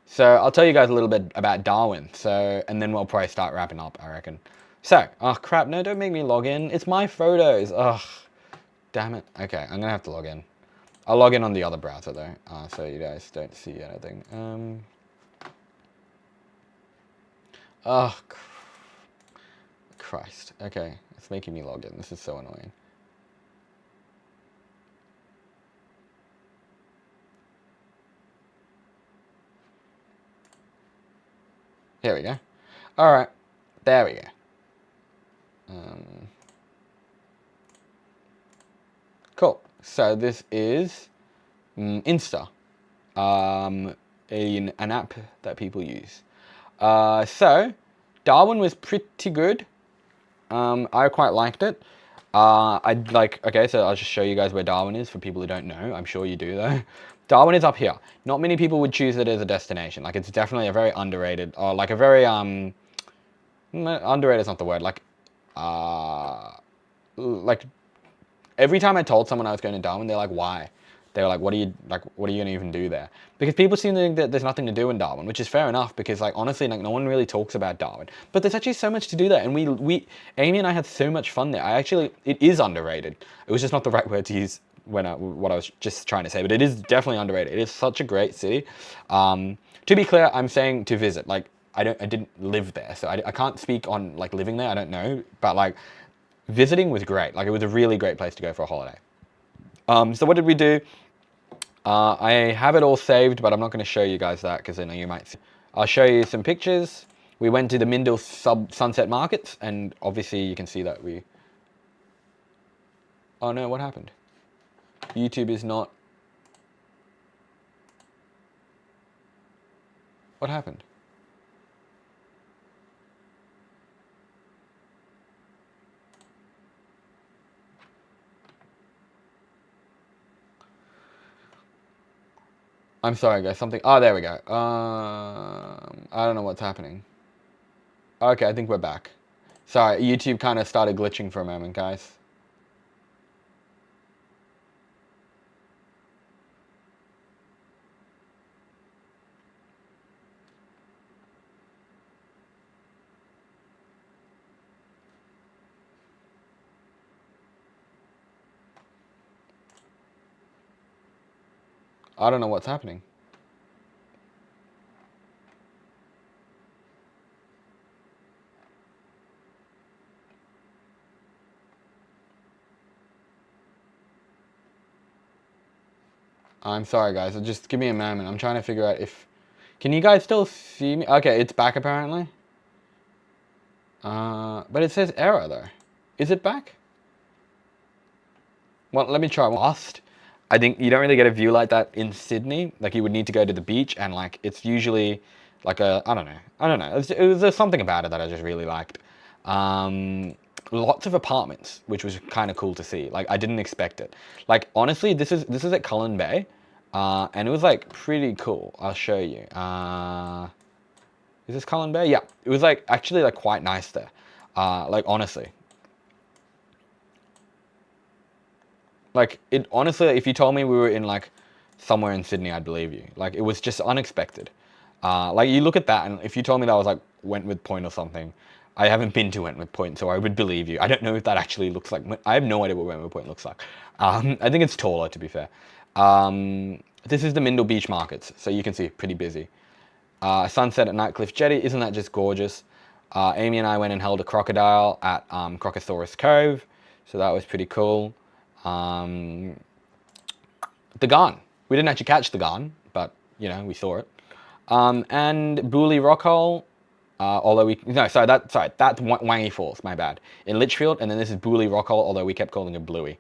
So I'll tell you guys a little bit about Darwin. So, and then we'll probably start wrapping up, I reckon. So, oh crap, no, don't make me log in. It's my photos. Ugh, damn it. Okay, I'm gonna have to log in. I'll log in on the other browser though, so you guys don't see anything. Oh, Christ. Okay, it's making me log in. This is so annoying. Here we go. All right, there we go. Cool. So this is Insta, an app that people use. So Darwin was pretty good. I quite liked it. I'd like, okay, so I'll just show you guys where Darwin is for people who don't know. I'm sure you do though. Darwin is up here. Not many people would choose it as a destination. Like, it's definitely a very underrated, or like a very, underrated is not the word. Like every time I told someone I was going to Darwin, they're like, why? They were like, what are you going to even do there? Because people seem to think that there's nothing to do in Darwin, which is fair enough, because like honestly, like no one really talks about Darwin. But there's actually so much to do there, and Amy and I had so much fun there. It is underrated. It was just not the right word to use when what I was just trying to say, but it is definitely underrated. It is such a great city. To be clear, I'm saying to visit. Like I didn't live there, so I can't speak on like living there. I don't know, but like visiting was great. Like it was a really great place to go for a holiday. So what did we do? I have it all saved, but I'm not going to show you guys that because I know you might see. I'll show you some pictures. We went to the Mindil Sunset Markets, and obviously you can see that we... Oh no, what happened? YouTube is not... What happened? I'm sorry guys, something... Oh, there we go. I don't know what's happening. Okay, I think we're back. Sorry, YouTube kind of started glitching for a moment, guys. I don't know what's happening. I'm sorry guys, just give me a moment. I'm trying to figure out if... Can you guys still see me? Okay, it's back apparently. But it says error though. Is it back? Well, let me try. Lost. I think you don't really get a view like that in Sydney. Like you would need to go to the beach, and like it's usually like a... I don't know. It was something about it that I just really liked. Lots of apartments, which was kind of cool to see. Like I didn't expect it. Like honestly, this is at Cullen Bay, and it was like pretty cool. I'll show you. Is this Cullen Bay? Yeah, it was like actually like quite nice there. Like honestly, like it honestly, if you told me we were in like somewhere in Sydney, I'd believe you. Like it was just unexpected. Like you look at that, and if you told me that was like Wentworth Point or something. I haven't been to Wentworth Point, so I would believe you. I don't know if that actually looks like... I have no idea what Wentworth Point looks like. I think it's taller, to be fair. This is the Mindil Beach Markets, so you can see, pretty busy. Sunset at Nightcliff Jetty, isn't that just gorgeous? Amy and I went and held a crocodile at Crocosaurus Cove, so that was pretty cool. The Garn. We didn't actually catch the Garn, but, you know, we saw it. And Booley Rockhole... that's Wangi Falls, my bad. In Litchfield, and then this is Booley Rockhole, although we kept calling it Bluey.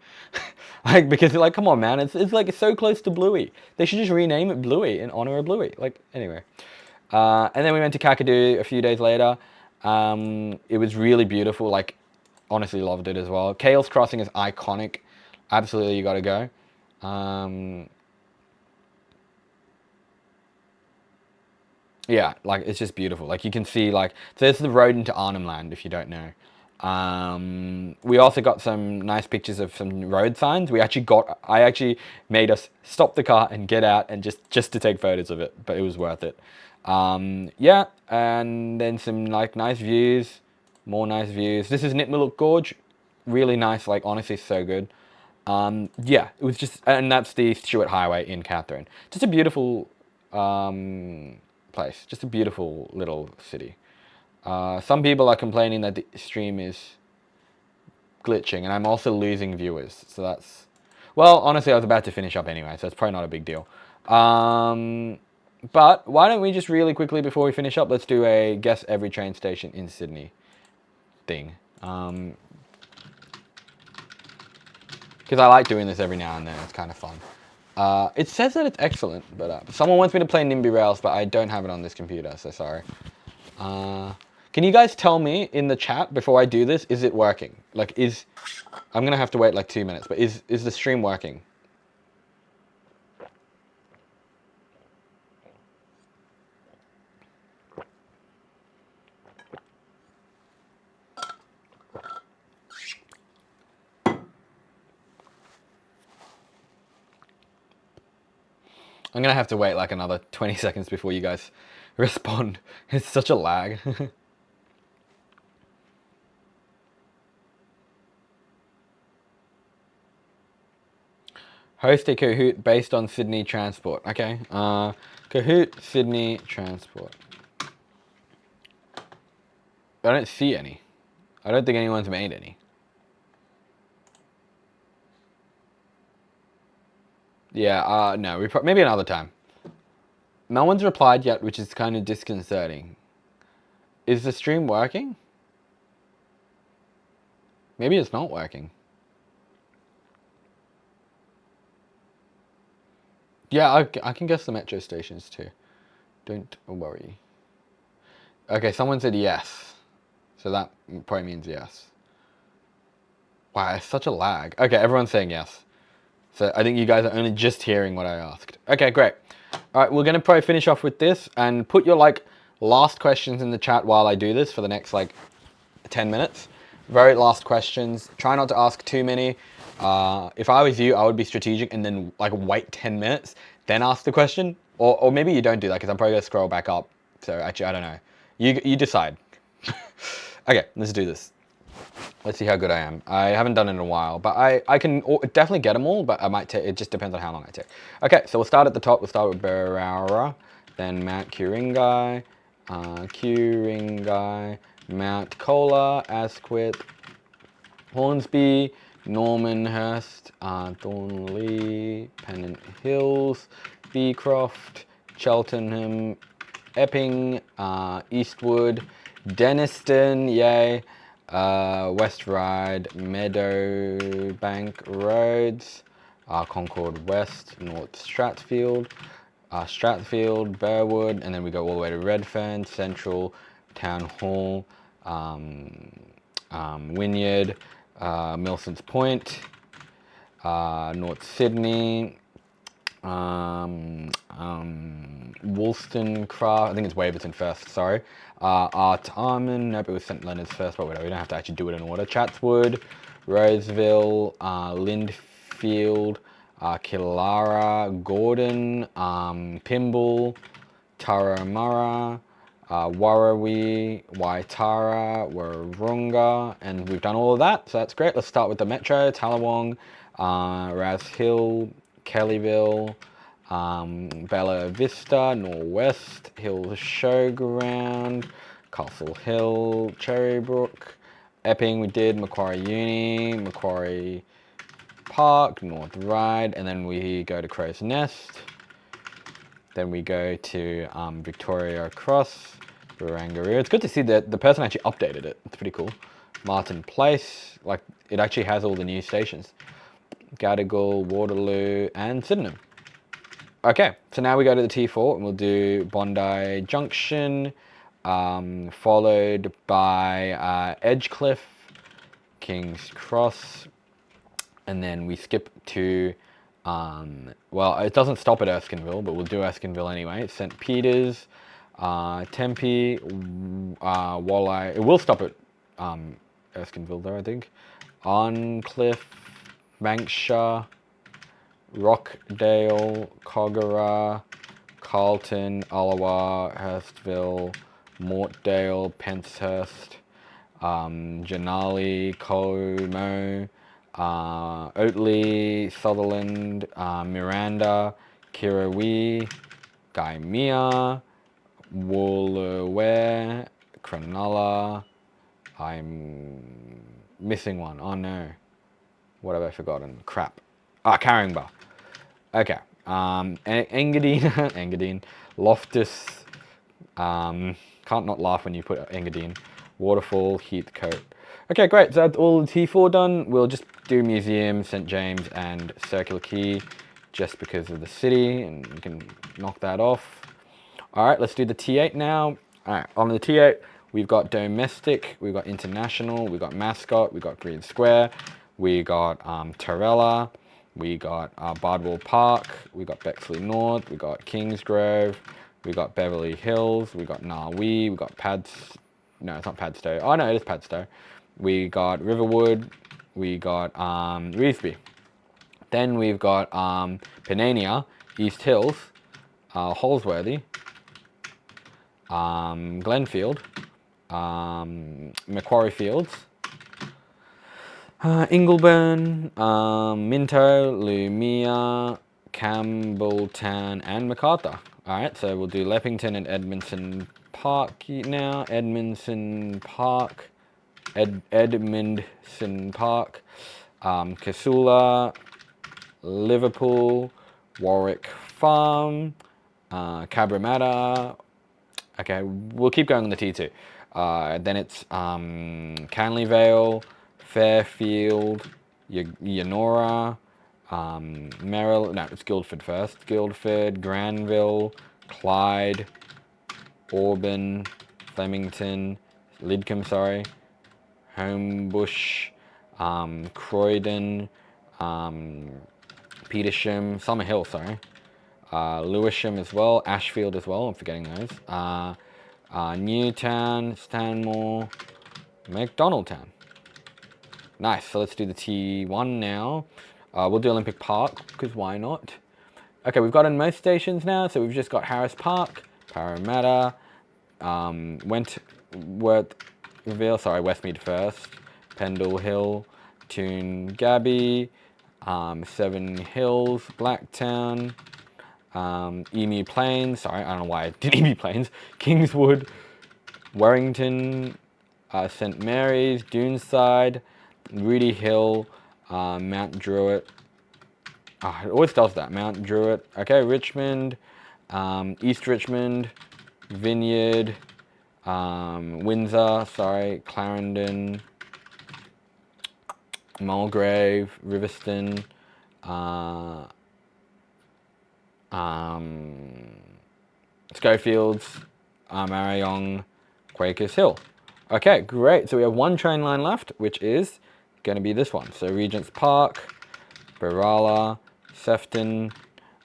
Like, because they're like, come on, man, it's like so close to Bluey. They should just rename it Bluey in honor of Bluey. Like, anyway. And then we went to Kakadu a few days later. It was really beautiful, like, honestly loved it as well. Kale's Crossing is iconic. Absolutely, you gotta go. Yeah, like it's just beautiful. Like you can see, like, so this is the road into Arnhem Land, if you don't know. We also got some nice pictures of some road signs. I actually made us stop the car and get out and just to take photos of it, but it was worth it. Yeah, and then some like nice views, more nice views. This is Nitmiluk Gorge, really nice. Like honestly, so good. Yeah, it was just, and that's the Stewart Highway in Katherine. Just a beautiful place, just a beautiful little city. Some people are complaining that the stream is glitching, and I'm also losing viewers, so that's... Well, honestly, I was about to finish up anyway, so it's probably not a big deal. But why don't we just really quickly, before we finish up, let's do a guess every train station in Sydney thing. Because I like doing this every now and then, it's kind of fun. It says that it's excellent, but someone wants me to play NIMBY Rails, but I don't have it on this computer, so sorry. Can you guys tell me in the chat before I do this, is it working? Like, I'm gonna have to wait like 2 minutes, but is the stream working? I'm gonna have to wait like another 20 seconds before you guys respond. It's such a lag. Host a Kahoot based on Sydney Transport. Okay. Kahoot Sydney Transport. I don't see any. I don't think anyone's made any. Yeah, no, maybe another time. No one's replied yet, which is kind of disconcerting. Is the stream working? Maybe it's not working. Yeah, I can guess the metro stations too. Don't worry. Okay, someone said yes. So that probably means yes. Wow, it's such a lag. Okay, everyone's saying yes. So I think you guys are only just hearing what I asked. Okay, great. All right, we're going to probably finish off with this and put your like last questions in the chat while I do this for the next like 10 minutes. Very last questions. Try not to ask too many. If I was you, I would be strategic and then like wait 10 minutes, then ask the question. Or maybe you don't do that because I'm probably going to scroll back up. So actually, I don't know. You decide. Okay, let's do this. Let's see how good I am. I haven't done it in a while, but I can definitely get them all, but I might take, it just depends on how long I take. Okay, so we'll start at the top. We'll start with Berowra, then Mount Ku-ring-gai, Mount Kola, Asquith, Hornsby, Normanhurst, Thornley, Pennant Hills, Beecroft, Cheltenham, Epping, Eastwood, Denniston, yay, West Ryde, Meadowbank Roads, Concord West, North Stratfield, Stratfield, Burwood, and then we go all the way to Redfern, Central, Town Hall, Wynyard, Milson's Point, North Sydney, Woolston Craft, I think it's Waverton first, sorry. Art Armand, nope, it was St Leonard's first, but whatever, we don't have to actually do it in order. Chatswood, Roseville, Lindfield, Killara, Gordon, Pimble, Turramurra, Warrawee, Waitara, Warrunga, and we've done all of that, so that's great. Let's start with the metro. Tallawong, Raz Hill, Kellyville, Bella Vista, Norwest, Hills Showground, Castle Hill, Cherrybrook, Epping we did, Macquarie Uni, Macquarie Park, North Ryde, and then we go to Crow's Nest. Then we go to Victoria Cross, Barangaroo. It's good to see that the person actually updated it. It's pretty cool. Martin Place, like it actually has all the new stations. Gadigal, Waterloo, and Sydenham. Okay, so now we go to the T4 and we'll do Bondi Junction, followed by Edgecliff, King's Cross, and then we skip to, well, it doesn't stop at Erskineville, but we'll do Erskineville anyway. St. Peter's, Tempe, Walleye. It will stop at Erskineville though, I think. Arncliffe, Bankshire, Rockdale, Kogarah, Carlton, Ullawa, Hurstville, Mortdale, Penshurst, Janali, Como, Oatley, Sutherland, Miranda, Kirrawee, Gaimea, Woolooware, Cronulla. I'm missing one. Oh no. What have I forgotten? Crap. Caringbah. Okay. Engadine, Engadine, Loftus. Can't not laugh when you put Engadine. Waterfall, Heathcote. Okay, great. So that's all the T4 done. We'll just do Museum, St. James, and Circular Quay just because of the city, and we can knock that off. All right, let's do the T8 now. All right, on the T8, we've got domestic, we've got international, we've got mascot, we've got Green Square, we got Torella, we got Bardwell Park, we got Bexley North, we got Kingsgrove, we got Beverly Hills, we got Narwee, we got no, it's not Padstow. Oh no, it is Padstow. We got Riverwood, we got Revesby. Then we've got Penania, East Hills, Holsworthy, Glenfield, Macquarie Fields, Ingleburn, Minto, Lumia, Campbelltown, and Macarthur. Alright, so we'll do Leppington and Edmondson Park now. Edmondson Park, Edmondson Park, Casula, Liverpool, Warwick Farm, Cabramatta. Okay, we'll keep going on the T2. Then it's Canley Vale, Fairfield, Yonora, Merrill. No, it's Guildford first. Guildford, Granville, Clyde, Auburn, Flemington, Lidcombe, sorry, Homebush, Croydon, Petersham, Summerhill, sorry, Lewisham as well, Ashfield as well, I'm forgetting those, Newtown, Stanmore, McDonaldtown. Nice, so let's do the T1 now. We'll do Olympic Park, because why not? Okay, we've got in most stations now, so we've just got Harris Park, Parramatta, Wentworthville, sorry, Westmead first, Pendle Hill, Toon Gabby, Seven Hills, Blacktown, Emu Plains, sorry, I don't know why I did Emu Plains, Kingswood, Warrington, St Mary's, Doonside, Rudy Hill, Mount Druitt, it always does that, Mount Druitt, okay, Richmond, East Richmond, Vineyard, Windsor, sorry, Clarendon, Mulgrave, Riverston, Schofields, Marayong, Quakers Hill. Okay, great. So we have one train line left, which is going to be this one. So Regent's Park, Berala, Sefton,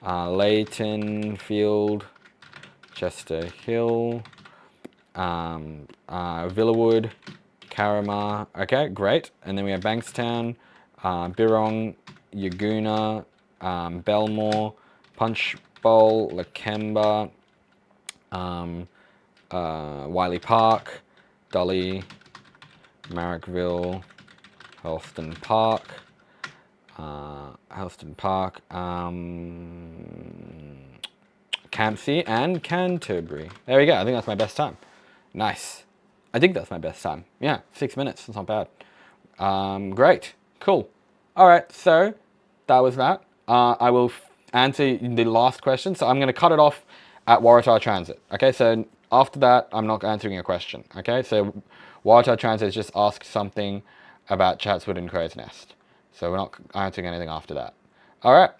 Leighton Field, Chester Hill, Villawood, Carramar. Okay, great. And then we have Bankstown, Birrong, Yaguna, Belmore, Punchbowl, Lakemba, Wiley Park, Dolly, Marrickville, Helston Park, Campsie, and Canterbury. There we go. I think that's my best time. Nice. I think that's my best time. Yeah, 6 minutes. That's not bad. Great. Cool. All right. So that was that. I will answer the last question. So I'm going to cut it off at Waratah Transit. Okay. So after that, I'm not answering a question. Okay. So Waratah Transit just asked something about Chatswood and Crow's Nest. So we're not answering anything after that. All right.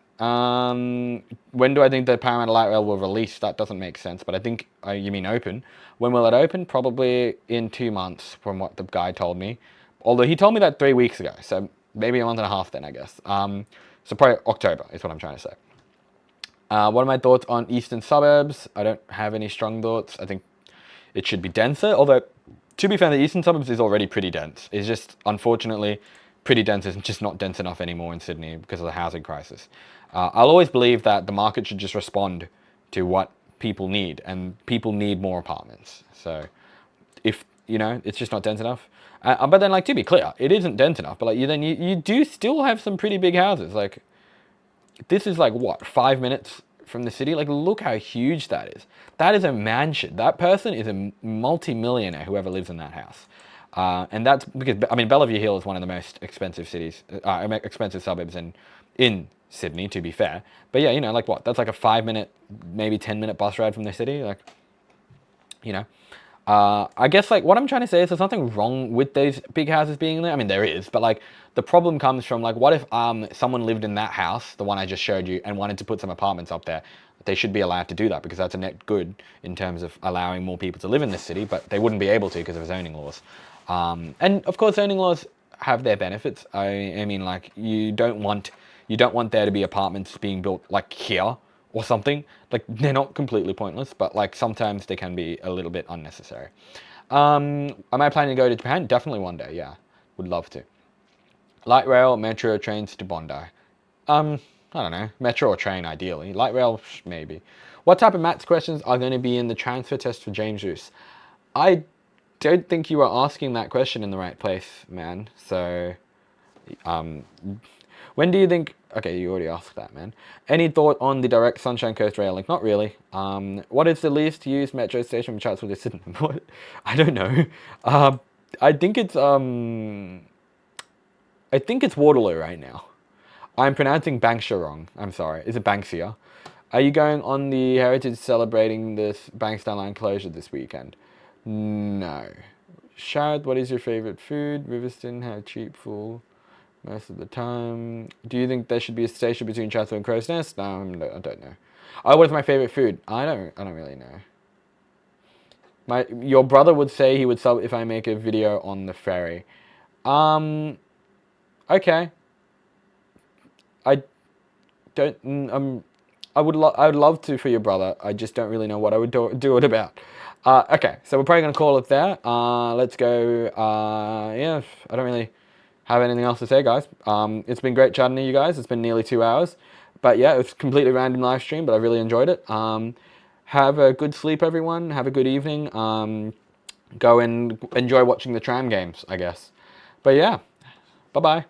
When do I think the Parramatta Light Rail will release? That doesn't make sense, but I think you mean open. When will it open? Probably in 2 months from what the guy told me. Although he told me that 3 weeks ago, so maybe a month and a half then, I guess. So probably October is what I'm trying to say. What are my thoughts on eastern suburbs? I don't have any strong thoughts. I think it should be denser, although to be fair, the eastern suburbs is already pretty dense. It's just, unfortunately, pretty dense is just not dense enough anymore in Sydney because of the housing crisis. I'll always believe that the market should just respond to what people need, and people need more apartments. So if, it's just not dense enough. But then, like, to be clear, it isn't dense enough, but like you do still have some pretty big houses. Like, this is like, what, 5 minutes from the city? Like, look how huge that is. That is a mansion. That person is a multi-millionaire, whoever lives in that house. And that's because, Bellevue Hill is one of the most expensive expensive suburbs in Sydney, to be fair. But yeah, like what? That's like a 5 minute, maybe 10 minute bus ride from the city. Like, I guess like what I'm trying to say is there's nothing wrong with those big houses being there. I mean, there is, but like the problem comes from like, what if someone lived in that house, the one I just showed you, and wanted to put some apartments up there? They should be allowed to do that because that's a net good in terms of allowing more people to live in this city, but they wouldn't be able to because of zoning laws. And of course, zoning laws have their benefits. I mean, like you don't want there to be apartments being built like here or something. Like they're not completely pointless, but like sometimes they can be a little bit unnecessary. Am I planning to go to Japan? Definitely one day. Yeah, would love to. Light rail, metro, trains to Bondi. I don't know, metro or train ideally. Light rail, maybe. What type of maths questions are going to be in the transfer test for James Roos? I don't think you are asking that question in the right place, man. So, when do you think... Okay, you already asked that, man. Any thought on the direct Sunshine Coast rail link? Not really. What is the least used metro station for Chatswood? What? I don't know. I think it's Waterloo right now. I'm pronouncing Banksia wrong. I'm sorry. Is it Banksia? Are you going on the Heritage celebrating this Bankstown line closure this weekend? No. Sharad, what is your favourite food? Riverston have cheap food most of the time. Do you think there should be a station between Chatswood and Crow's Nest? No, I don't know. Oh, what is my favourite food? I don't really know. Your brother would say he would sub if I make a video on the ferry. Okay. I don't. I would love to for your brother. I just don't really know what I would do it about. Okay, so we're probably gonna call it there. Let's go. Yeah, I don't really have anything else to say, guys. It's been great chatting to you guys. It's been nearly 2 hours, but yeah, it's a completely random live stream, but I really enjoyed it. Have a good sleep, everyone. Have a good evening. Go and enjoy watching the Tram games, I guess. But yeah, bye bye.